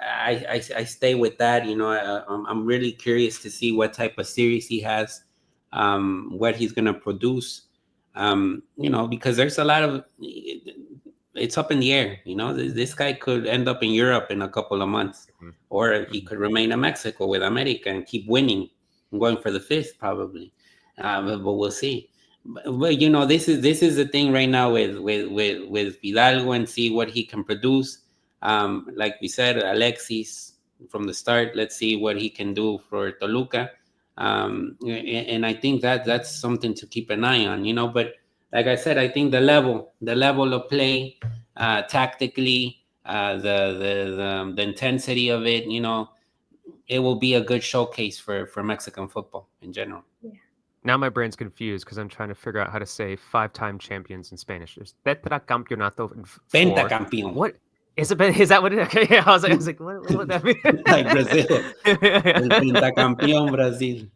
I stay with that. I'm really curious to see what type of series he has, what he's going to produce. Because there's a lot of, it's up in the air. This guy could end up in Europe in a couple of months, or he could remain in Mexico with America and keep winning, and going for the 5th probably. But we'll see. But this is the thing right now with Fidalgo, and see what he can produce. Like we said, Alexis from the start. Let's see what he can do for Toluca. And I think that's something to keep an eye on. But like I said, I think the level of play, tactically, the intensity of it, it will be a good showcase for Mexican football in general. Yeah. Now my brain's confused because I'm trying to figure out how to say 5-time champions in Spanish. There's TETRACAMPEONATO. Pentacampeón. What is it? Is that what it is? Okay, yeah, I was like, what would that mean? Like Brazil. El pentacampeón Brazil.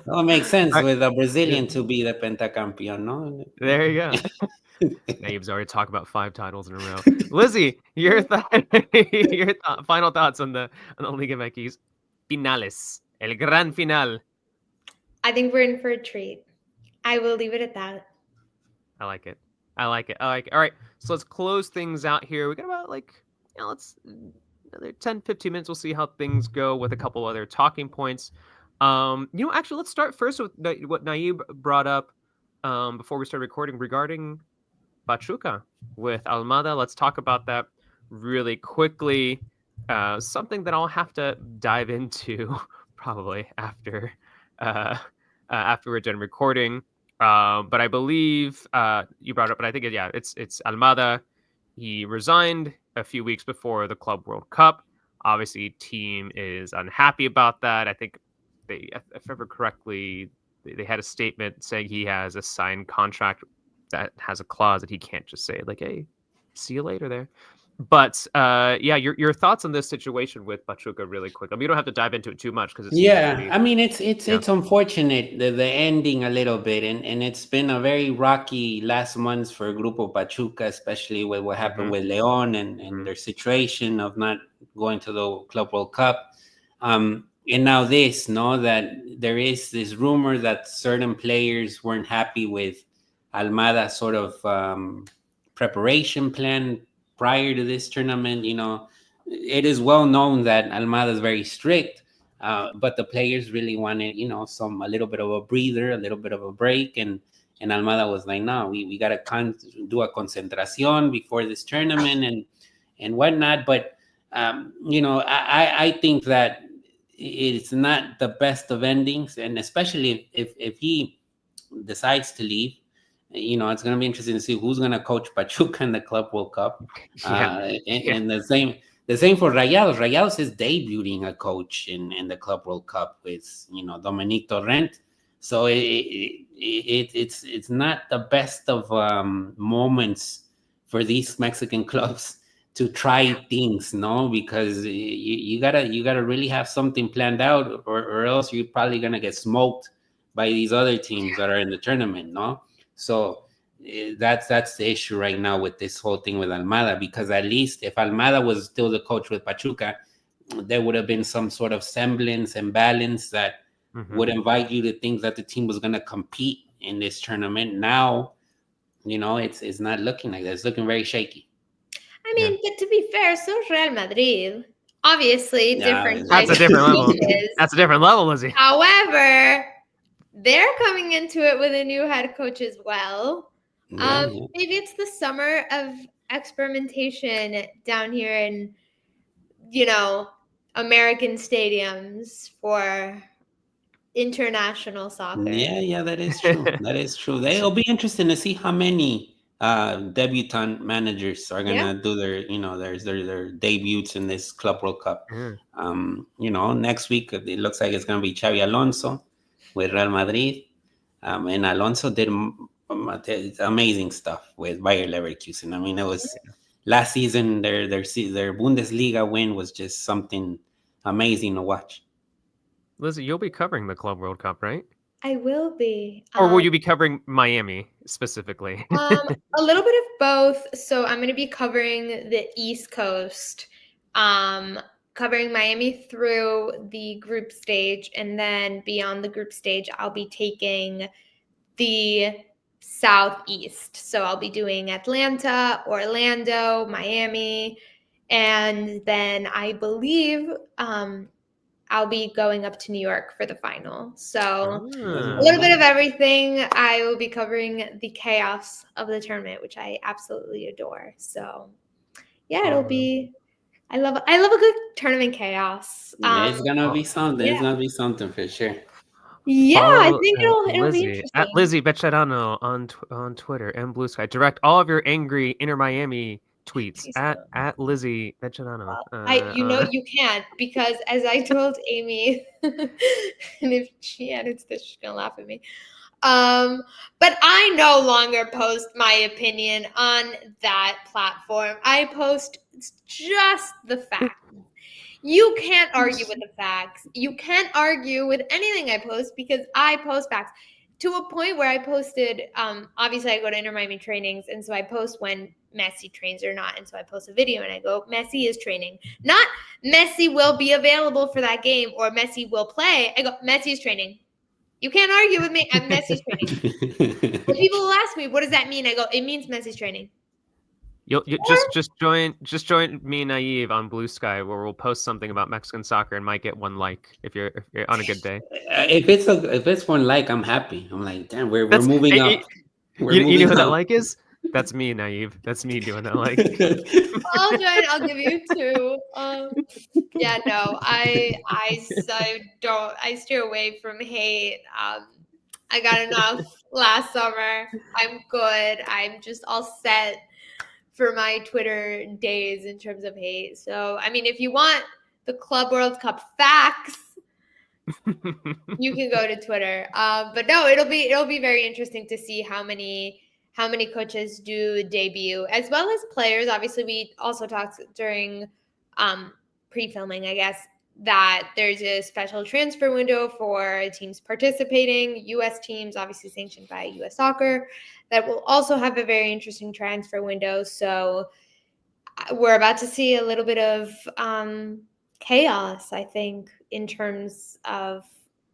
No, it makes sense with a Brazilian to be the pentacampeón, no? There you go. Nayib's already talked about 5 titles in a row. Lizzy, your final thoughts on the Liga MX finales, el gran final. I think we're in for a treat. I will leave it at that. I like it. All right, so let's close things out here. We got about let's another 10-15 minutes. We'll see how things go with a couple other talking points. Actually, let's start first with what Nayib brought up before we started recording regarding Pachuca with Almada. Let's talk about that really quickly. Something that I'll have to dive into probably after we're done recording. But I believe you brought it up, but I think it's Almada. He resigned a few weeks before the Club World Cup. Obviously, team is unhappy about that. I think if I remember correctly, they had a statement saying he has a signed contract that has a clause that he can't just say like, "Hey, see you later" there. But yeah, your thoughts on this situation with Pachuca really quick. I mean, you don't have to dive into it too much because it seems Yeah, pretty. I mean it's Yeah. it's unfortunate the ending a little bit, and it's been a very rocky last months for Grupo Pachuca, especially with what happened with Leon and their situation of not going to the Club World Cup. And now this, no, that there is this rumor that certain players weren't happy with Almada's sort of preparation plan prior to this tournament. You know, it is well known that Almada is very strict, but the players really wanted, you know, a little bit of a breather, a little bit of a break, and Almada was like, no, we gotta do a concentración before this tournament and whatnot. But you know, I think that it's not the best of endings, and especially if he decides to leave, you know, it's going to be interesting to see who's going to coach Pachuca in the Club World Cup. Yeah. And the same for Rayados. Rayados is debuting a coach in the Club World Cup with, you know, Dominic Torrent. So it's not the best of moments for these Mexican clubs to try things, no, because you gotta really have something planned out, or else you're probably gonna get smoked by these other teams that are in the tournament, no. So that's the issue right now with this whole thing with Almada, because at least if Almada was still the coach with Pachuca, there would have been some sort of semblance and balance that would invite you to think that the team was going to compete in this tournament. Now, you know, it's not looking like that. It's looking very shaky. I mean, but to be fair, so is Real Madrid. Obviously, different That's types a of different level. coaches. That's a different level, Lizzy. However, they're coming into it with a new head coach as well. Yeah. Maybe it's the summer of experimentation down here in, you know, American stadiums for international soccer. Yeah, that is true. That is true. It'll be interesting to see how many debutant managers are gonna do their, you know, their debuts in this Club World Cup. Yeah. You know, next week it looks like it's gonna be Xavi Alonso with Real Madrid. And Alonso did amazing stuff with Bayer Leverkusen. I mean, it was last season their Bundesliga win was just something amazing to watch. Lizzy, you'll be covering the Club World Cup, right? I will be. Or will you be covering Miami specifically? A little bit of both. So I'm going to be covering the East Coast, covering Miami through the group stage, and then beyond the group stage, I'll be taking the Southeast. So I'll be doing Atlanta, Orlando, Miami, and then I believe I'll be going up to New York for the final. So a little bit of everything. I will be covering the chaos of the tournament, which I absolutely adore. So yeah, it'll be. I love a good tournament chaos. It's gonna be something. Yeah. It's gonna be something for sure. Yeah, I Follow think it'll be Lizzy at interesting. Lizzy Becherano on Twitter and Blue Sky. Direct all of your angry Inter Miami tweets at Lizzy Becherano. You can't, because as I told Amy, and if she edits this, she's gonna laugh at me. But I no longer post my opinion on that platform. I post just the facts. You can't argue with the facts. You can't argue with anything I post because I post facts. To a point where I posted, obviously I go to Inter Miami trainings, and so I post when Messi trains or not. And so I post a video and I go, Messi is training. Not Messi will be available for that game or Messi will play. I go, Messi is training. You can't argue with me. I'm Messi's training. When people will ask me, what does that mean? I go, it means Messi's training. You just join me and Nayib on Blue Sky, where we'll post something about Mexican soccer and might get one like if you're on a good day. If it's one like, I'm happy. I'm like, damn, we're moving up. You know who that like is? That's me, Nayib. That's me doing that like. I'll join. I'll give you two. Yeah, no, I don't. I steer away from hate. I got enough last summer. I'm good. I'm just all set for my Twitter days in terms of hate. So, I mean, if you want the Club World Cup facts, you can go to Twitter. But no, it'll be very interesting to see how many how many coaches do debut, as well as players. Obviously, we also talked during pre-filming, I guess, that there's a special transfer window for teams participating, U.S. teams, obviously sanctioned by U.S. Soccer, that will also have a very interesting transfer window. So we're about to see a little bit of chaos, I think, in terms of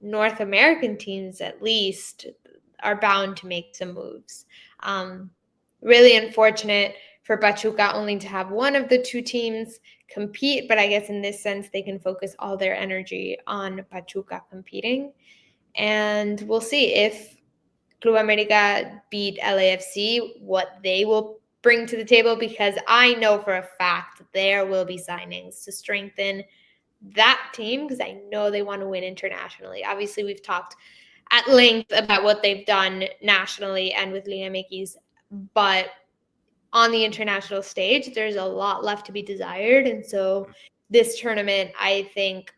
North American teams, at least, are bound to make some moves. Really unfortunate for Pachuca only to have one of the two teams compete, but I guess in this sense they can focus all their energy on Pachuca competing. And we'll see if Club America beat LAFC, what they will bring to the table, because I know for a fact that there will be signings to strengthen that team, because I know they want to win internationally. Obviously, we've talked at length about what they've done nationally and with Liga MX, but on the international stage, there's a lot left to be desired. And so this tournament, I think,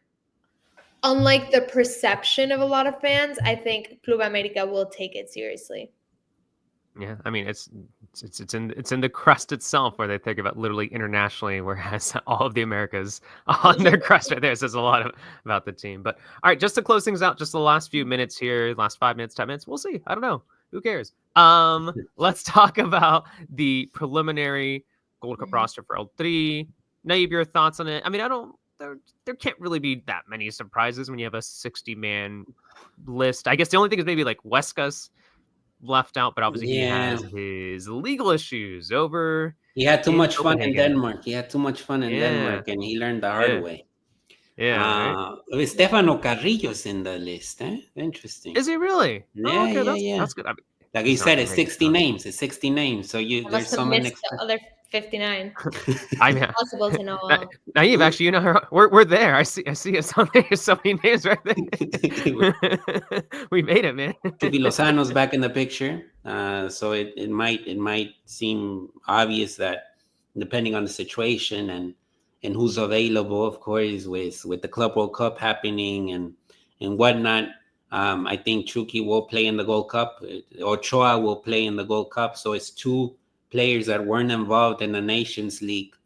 unlike the perception of a lot of fans, I think Club America will take it seriously. Yeah, I mean it's in the crust itself where they think about literally internationally, whereas all of the Americas on their crust right there says a lot about the team. But all right, just to close things out, just the last few minutes here, last 5 minutes, 10 minutes, we'll see. I don't know. Who cares? Let's talk about the preliminary Gold Cup roster for L3. Nayib, your thoughts on it? I mean, I don't. There can't really be that many surprises when you have a 60-man list. I guess the only thing is maybe like Huesca's left out, but obviously he Yeah. has his legal issues over He had too in much fun in Copenhagen. Denmark. He had too much fun in Yeah, Denmark, and he learned the hard yeah, way. right? Stefano Carrillo's in the list, eh? Interesting. Is he really? Oh, Yeah, okay, yeah, yeah. that's good. I mean, Like you he's not said, gonna it's make it 60 though. names. It's 60 names. So I there's must have someone missed the other 59. I mean, Possible to know all. Naive, actually, you know, we're there. I see us on there. So many names right there. We made it, man. Chucky Lozano's back in the picture. So it might seem obvious that depending on the situation and who's available, of course, with the Club World Cup happening and whatnot, I think Chucky will play in the Gold Cup. Ochoa will play in the Gold Cup. So it's two players that weren't involved in the Nations League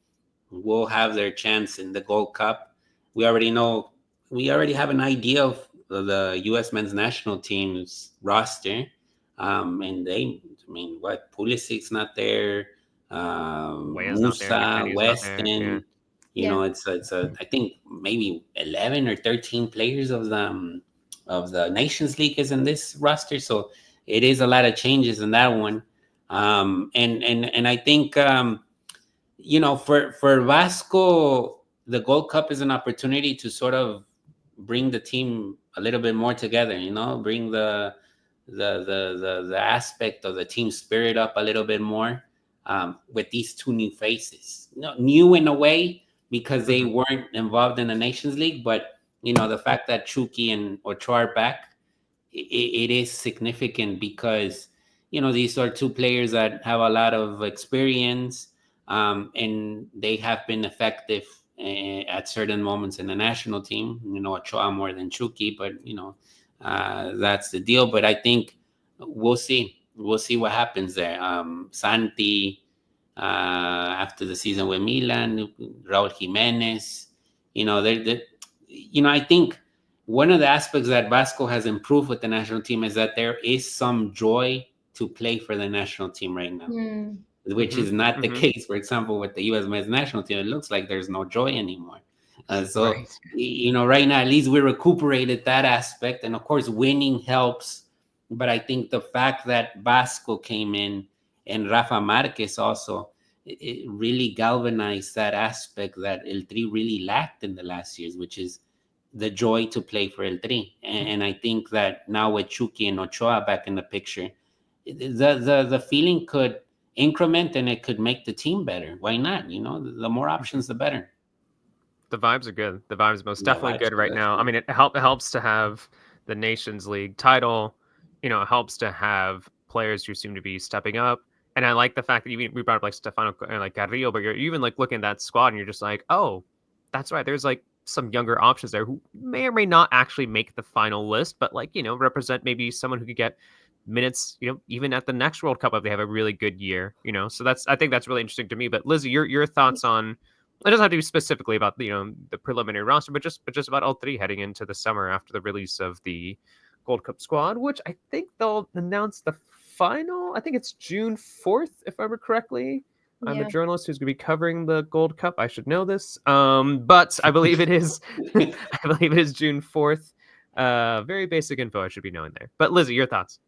will have their chance in the Gold Cup. We already know, we already have an idea of the U.S. men's national team's roster. And they, I mean, what, Pulisic's not there, Weah's not there. Musa, McKennie's not there. Yeah. Weston, Yeah. it's I think maybe 11 or 13 players of the Nations League is in this roster. So it is a lot of changes in that one. And I think, for Vasco, the Gold Cup is an opportunity to sort of bring the team a little bit more together. Bring the aspect of the team spirit up a little bit more, with these two new faces. New in a way because they weren't involved in the Nations League, but the fact that Chucky and Ochoa are back, it is significant because these are two players that have a lot of experience, and they have been effective at certain moments in the national team. Ochoa more than Chucky, but that's the deal. But I think we'll see. We'll see what happens there. Santi, after the season with Milan, Raul Jimenez, I think one of the aspects that Vasco has improved with the national team is that there is some joy to play for the national team right now, which is not the case, for example, with the U.S. men's national team. It looks like there's no joy anymore. So, Right. right now, at least we recuperated that aspect. And of course, winning helps. But I think the fact that Vasco came in and Rafa Marquez also, it really galvanized that aspect that El Tri really lacked in the last years, which is the joy to play for El Tri. And I think that now with Chucky and Ochoa back in the picture, the feeling could increment and it could make the team better. Why not? The more options, the better. The vibes are good. The vibes most The definitely vibes good are right good. now. I mean, it helps to have the Nations League title. It helps to have players who seem to be stepping up. And I like the fact that we brought up like Stefano and like Carrillo, but you're even like looking at that squad and you're just like, oh, that's right. There's like some younger options there who may or may not actually make the final list, but like represent maybe someone who could get minutes, even at the next World Cup if they have a really good year, So I think that's really interesting to me. But Lizzy, your thoughts on it doesn't have to be specifically about the preliminary roster, but just about all three heading into the summer after the release of the Gold Cup squad, which I think they'll announce the final. I think it's June 4th, if I remember correctly. I'm a Yeah. journalist who's going to be covering the Gold Cup. I should know this, but I believe it is. I believe it is June 4th. Very basic info I should be knowing there. But Lizzy, your thoughts?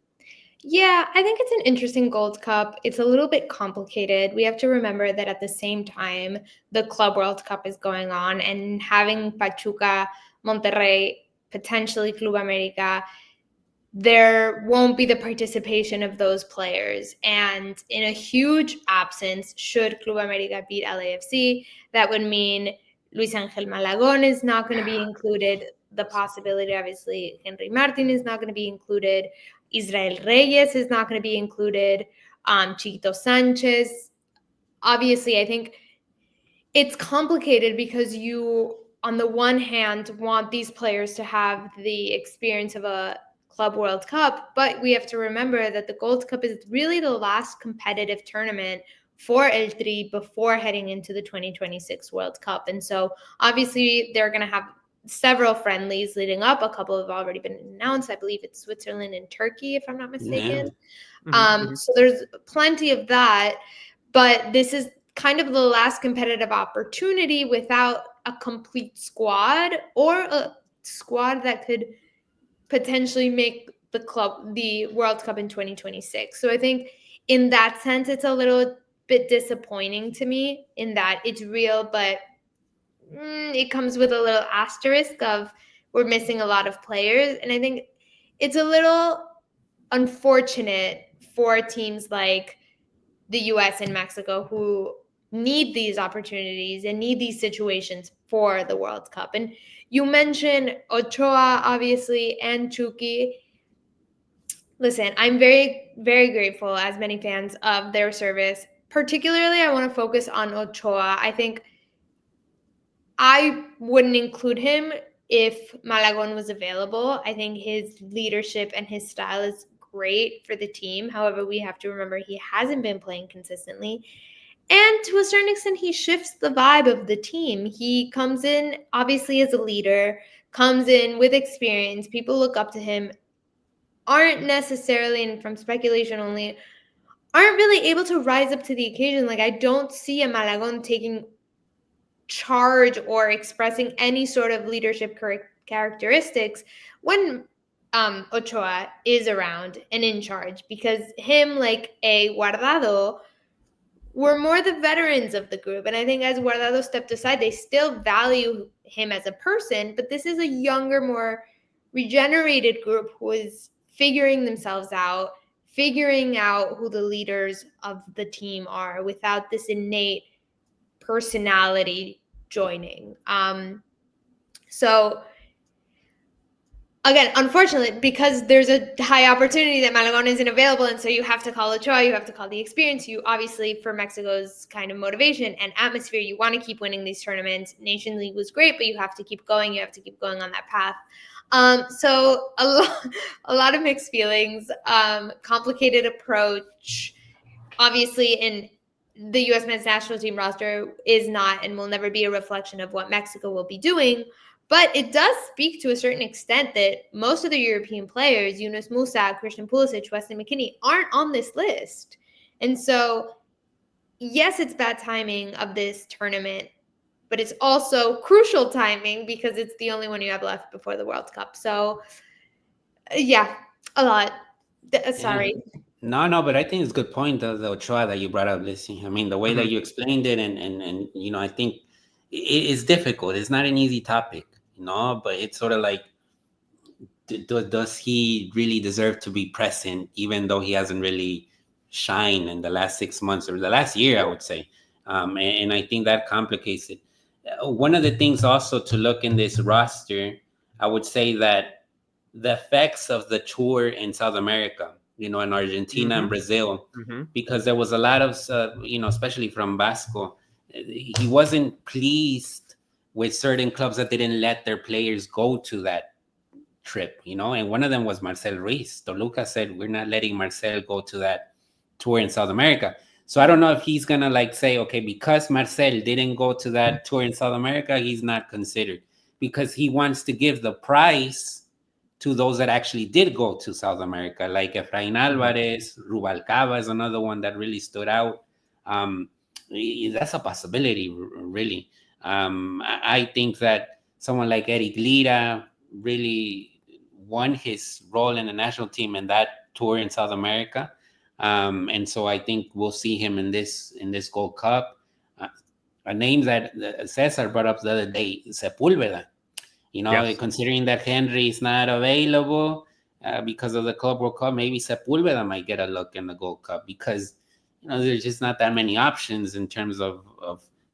Yeah, I think it's an interesting Gold Cup. It's a little bit complicated. We have to remember that at the same time, the Club World Cup is going on, and having Pachuca, Monterrey, potentially Club America, there won't be the participation of those players. And in a huge absence, should Club America beat LAFC, that would mean Luis Angel Malagon is not going to be included. The possibility, obviously, Henry Martin is not going to be included. Israel Reyes is not going to be included. Chiquito Sanchez. Obviously, I think it's complicated because you, on the one hand, want these players to have the experience of a Club World Cup, but we have to remember that the Gold Cup is really the last competitive tournament for El Tri before heading into the 2026 World Cup. And so obviously they're going to have several friendlies leading up. A couple have already been announced. I believe it's Switzerland and Turkey, if I'm not mistaken. So there's plenty of that, but this is kind of the last competitive opportunity without a complete squad or a squad that could potentially make the World Cup in 2026. So I think in that sense, it's a little bit disappointing to me in that it's real, but it comes with a little asterisk of we're missing a lot of players. And I think it's a little unfortunate for teams like the US and Mexico who need these opportunities and need these situations for the World Cup. And you mentioned Ochoa, obviously, and Chucky. Listen, I'm very, very grateful, as many fans, of their service. Particularly, I want to focus on Ochoa. I think I wouldn't include him if Malagon was available. I think his leadership and his style is great for the team. However, we have to remember he hasn't been playing consistently. And to a certain extent, he shifts the vibe of the team. He comes in, obviously, as a leader, comes in with experience. People look up to him, aren't necessarily, and from speculation only, aren't really able to rise up to the occasion. Like, I don't see a Malagon taking charge or expressing any sort of leadership characteristics when Ochoa is around and in charge, because him, like a Guardado, were more the veterans of the group. And I think as Guardado stepped aside, they still value him as a person, but this is a younger, more regenerated group who is figuring themselves out, figuring out who the leaders of the team are without this innate personality joining. So again, unfortunately, because there's a high opportunity that Malagon isn't available, and so you have to call Ochoa, you have to call the experience. You obviously, for Mexico's kind of motivation and atmosphere, you want to keep winning these tournaments. Nation League was great, but you have to keep going. You have to keep going on that path. So a lot of mixed feelings, complicated approach. Obviously, in the U.S. men's national team roster is not and will never be a reflection of what Mexico will be doing. But it does speak to a certain extent that most of the European players, Yunus Musa, Christian Pulisic, Wesley McKennie, aren't on this list. And so, yes, it's bad timing of this tournament, but it's also crucial timing because it's the only one you have left before the World Cup. So, yeah, a lot. Sorry. Yeah. No, but I think it's a good point, the Ochoa that you brought up, Lizzy. I mean, the way that you explained it, and I think it's difficult. It's not an easy topic, but it's sort of like, does he really deserve to be present, even though he hasn't really shined in the last 6 months or the last year, I would say. And I think that complicates it. One of the things also to look in this roster, I would say that the effects of the tour in South America, in Argentina and Brazil, because there was a lot of, especially from Vasco, he wasn't pleased with certain clubs that didn't let their players go to that trip, and one of them was Marcel Ruiz. Toluca said, we're not letting Marcel go to that tour in South America. So I don't know if he's going to like say, okay, because Marcel didn't go to that tour in South America, he's not considered, because he wants to give the prize to those that actually did go to South America, like Efrain Alvarez, Rubalcaba is another one that really stood out. That's a possibility, really. I think that someone like Eric Lira really won his role in the national team in that tour in South America. And so I think we'll see him in this Gold Cup. A name that Cesar brought up the other day, Sepulveda. Yes. Considering that Henry is not available because of the Club World Cup, maybe Sepulveda might get a look in the Gold Cup, because there's just not that many options in terms of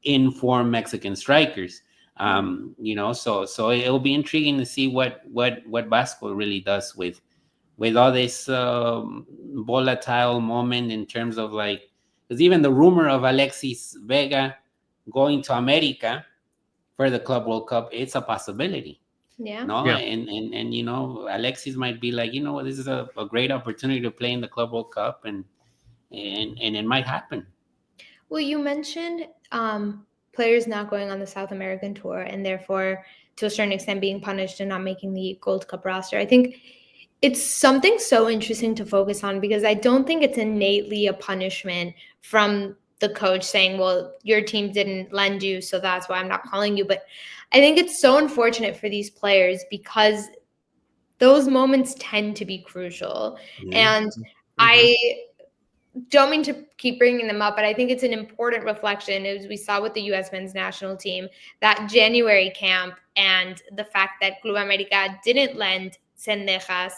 in-form Mexican strikers. So it'll be intriguing to see what Vasco really does with all this volatile moment in terms of, like, because even the rumor of Alexis Vega going to America for the Club World Cup, it's a possibility. Yeah. No, Yeah. and Alexis might be like, this is a great opportunity to play in the Club World Cup, and it might happen. Well, you mentioned players not going on the South American tour and therefore, to a certain extent, being punished and not making the Gold Cup roster. I think it's something so interesting to focus on, because I don't think it's innately a punishment from the coach saying, well, your team didn't lend you, so that's why I'm not calling you. But I think it's so unfortunate for these players, because those moments tend to be crucial. Yeah. And I don't mean to keep bringing them up, but I think it's an important reflection, as we saw with the U.S. men's national team, that January camp, and the fact that Club America didn't lend Cendejas.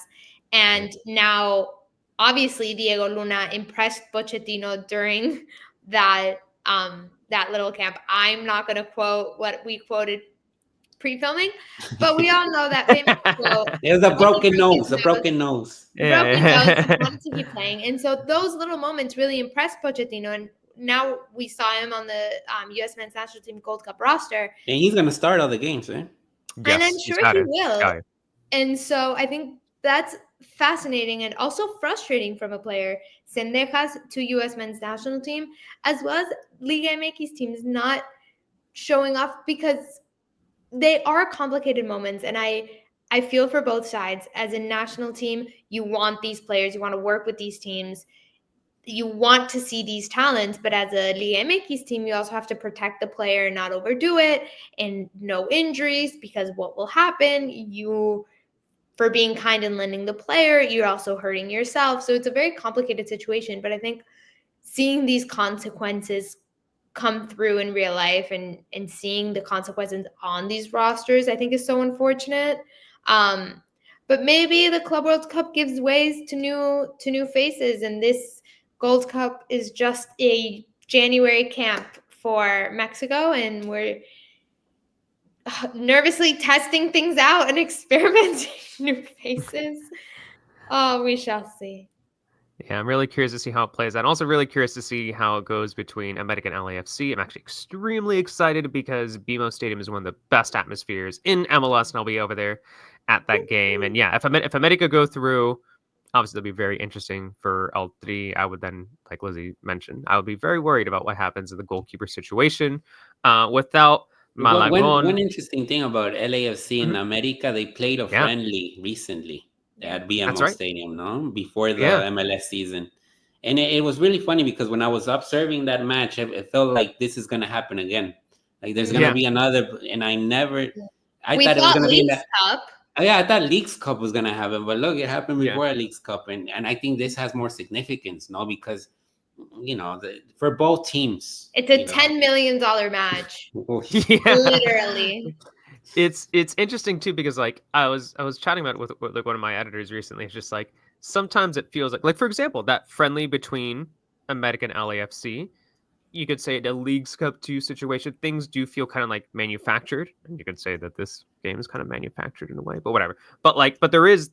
And now, obviously, Diego Luna impressed Pochettino during that little camp. I'm not going to quote what we quoted pre-filming, but we all know that famous quote. There's a broken nose. A broken nose. Broken nose, he wanted to keep playing. And so those little moments really impressed Pochettino. And now we saw him on the U.S. men's national team Gold Cup roster. And he's going to start all the games, eh? Yes, and I'm sure he will. And so I think that's fascinating and also frustrating from a player. Cendejas to U.S. men's national team, as well as Liga MX teams, not showing off, because they are complicated moments. And I feel for both sides. As a national team, you want these players, you want to work with these teams, you want to see these talents, but as a Liga MX team, you also have to protect the player and not overdo it, and no injuries, because what will happen, for being kind and lending the player, you're also hurting yourself. So it's a very complicated situation, but I think seeing these consequences come through in real life, and seeing the consequences on these rosters, I think is so unfortunate. But maybe the Club World Cup gives ways to new faces, and this Gold Cup is just a January camp for Mexico, and we're nervously testing things out and experimenting new faces. Oh, we shall see. Yeah, I'm really curious to see how it plays out. I'm also really curious to see how it goes between America and LAFC. I'm actually extremely excited, because BMO Stadium is one of the best atmospheres in MLS, and I'll be over there at that game. And yeah, if America go through, obviously it'll be very interesting for El3. I would then, like Lizzy mentioned, I would be very worried about what happens in the goalkeeper situation without Malagon. One interesting thing about LAFC and America, they played a friendly recently at BMO Stadium, no? Before the MLS season. And it was really funny, because when I was observing that match, it felt like this is going to happen again. Like there's going to be another, and I thought it was going to be in that Cup. Yeah, I thought Leagues Cup was going to happen, but look, it happened before a Leagues Cup. And I think this has more significance, no? Because, for both teams. It's a $10 million match. Literally. It's interesting too, because like I was chatting about it with like one of my editors recently. It's just like sometimes it feels like for example, that friendly between American and LAFC, you could say the Leagues Cup 2 situation, things do feel kind of like manufactured, and you could say that this game is kind of manufactured in a way, but whatever. But there is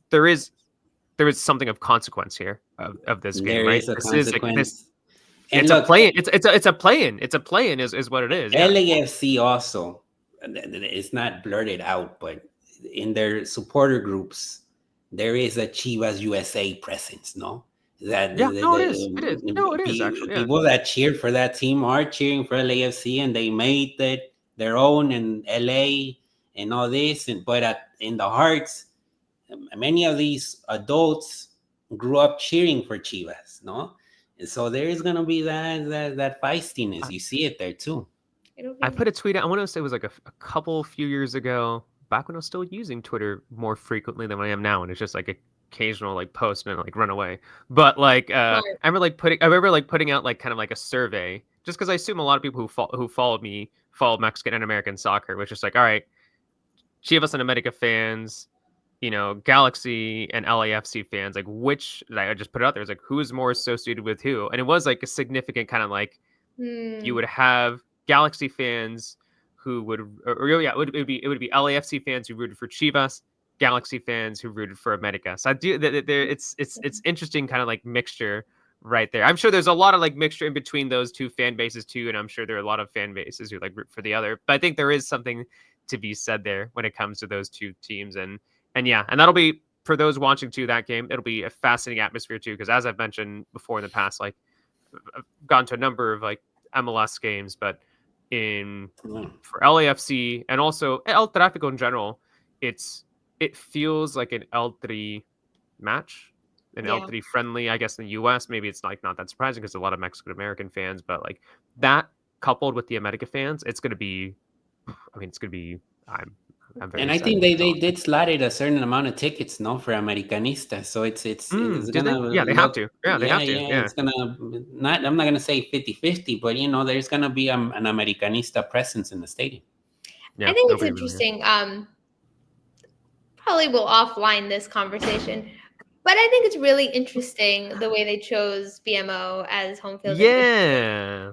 something of consequence here of this game, there right? Is a consequence. It's a play-in. It's a play-in. It's a play-in is what it is. LAFC also, it's not blurted out, but in their supporter groups, there is a Chivas USA presence, no? That Yeah, no, it is. It is. No, it is actually. Yeah. people that cheered for that team are cheering for LAFC, and they made it their own in LA and all this. And but in the hearts, many of these adults grew up cheering for Chivas, no? And so there is gonna be that feistiness. You see it there too. I put a tweet out, I want to say it was like a couple few years ago, back when I was still using Twitter more frequently than I am now, and it's just like occasional like post and like run away. But like I remember like putting out like kind of like a survey, just because I assume a lot of people who followed me followed Mexican and American soccer, which is like, all right, Chivas and America fans, Galaxy and LAFC fans, like which like, I just put it out there, it's like who's more associated with who, and it was like a significant kind of like you would have Galaxy fans who would, it would be LAFC fans who rooted for Chivas, Galaxy fans who rooted for America. So I do it's interesting kind of like mixture right there. I'm sure there's a lot of like mixture in between those two fan bases too, and I'm sure there are a lot of fan bases who like root for the other. But I think there is something to be said there when it comes to those two teams, and yeah, and that'll be for those watching too that game. It'll be a fascinating atmosphere too, because as I've mentioned before in the past, like I've gone to a number of like MLS games, but for LAFC and also El Tráfico in general, it feels like an L3 match, an L3 friendly. I guess in the US, maybe it's like not that surprising because a lot of Mexican American fans, but like that coupled with the America fans, it's gonna be. I mean, it's gonna be. I'm very And I excited. think they did slotted a certain amount of tickets, no, for Americanista. So it's Did gonna they? Yeah, they have look, to. Yeah, they have to. Yeah, it's gonna not. I'm not gonna say 50-50, but there's gonna be an Americanista presence in the stadium. yeah. I think It'll it's be really good. interesting. Probably will offline this conversation, but I think it's really interesting the way they chose BMO as home field. Yeah,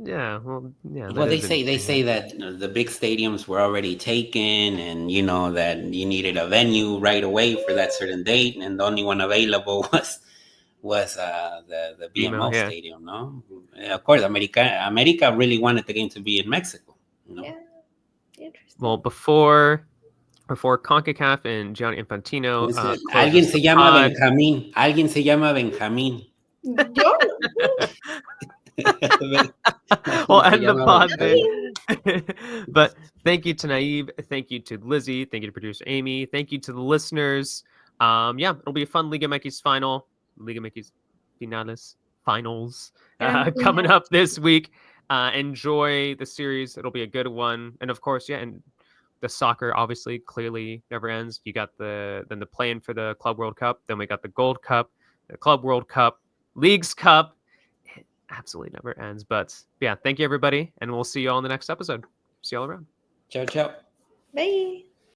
yeah. Well, yeah. Well, That is they interesting. say that the big stadiums were already taken, and that you needed a venue right away for that certain date, and the only one available was the BMO, BMO yeah. stadium. No, of course, America really wanted the game to be in Mexico. Yeah, interesting. Well, before CONCACAF and Gianni Infantino Alguien closes se the llama pod. Benjamín. Alguien se llama Benjamín. Yo. We'll end the pod there. But thank you to Nayib, thank you to Lizzy, thank you to producer Amy, thank you to the listeners. Yeah, it'll be a fun Liga MX Liga MX Finals coming up this week. Enjoy the series; it'll be a good one, and of course, yeah, and the soccer obviously clearly never ends. You got the play-in for the Club World Cup, then we got the Gold Cup, the Club World Cup, Leagues Cup. It absolutely never ends. But yeah, thank you everybody, and we'll see you all in the next episode. See you all around. Ciao, ciao. Bye.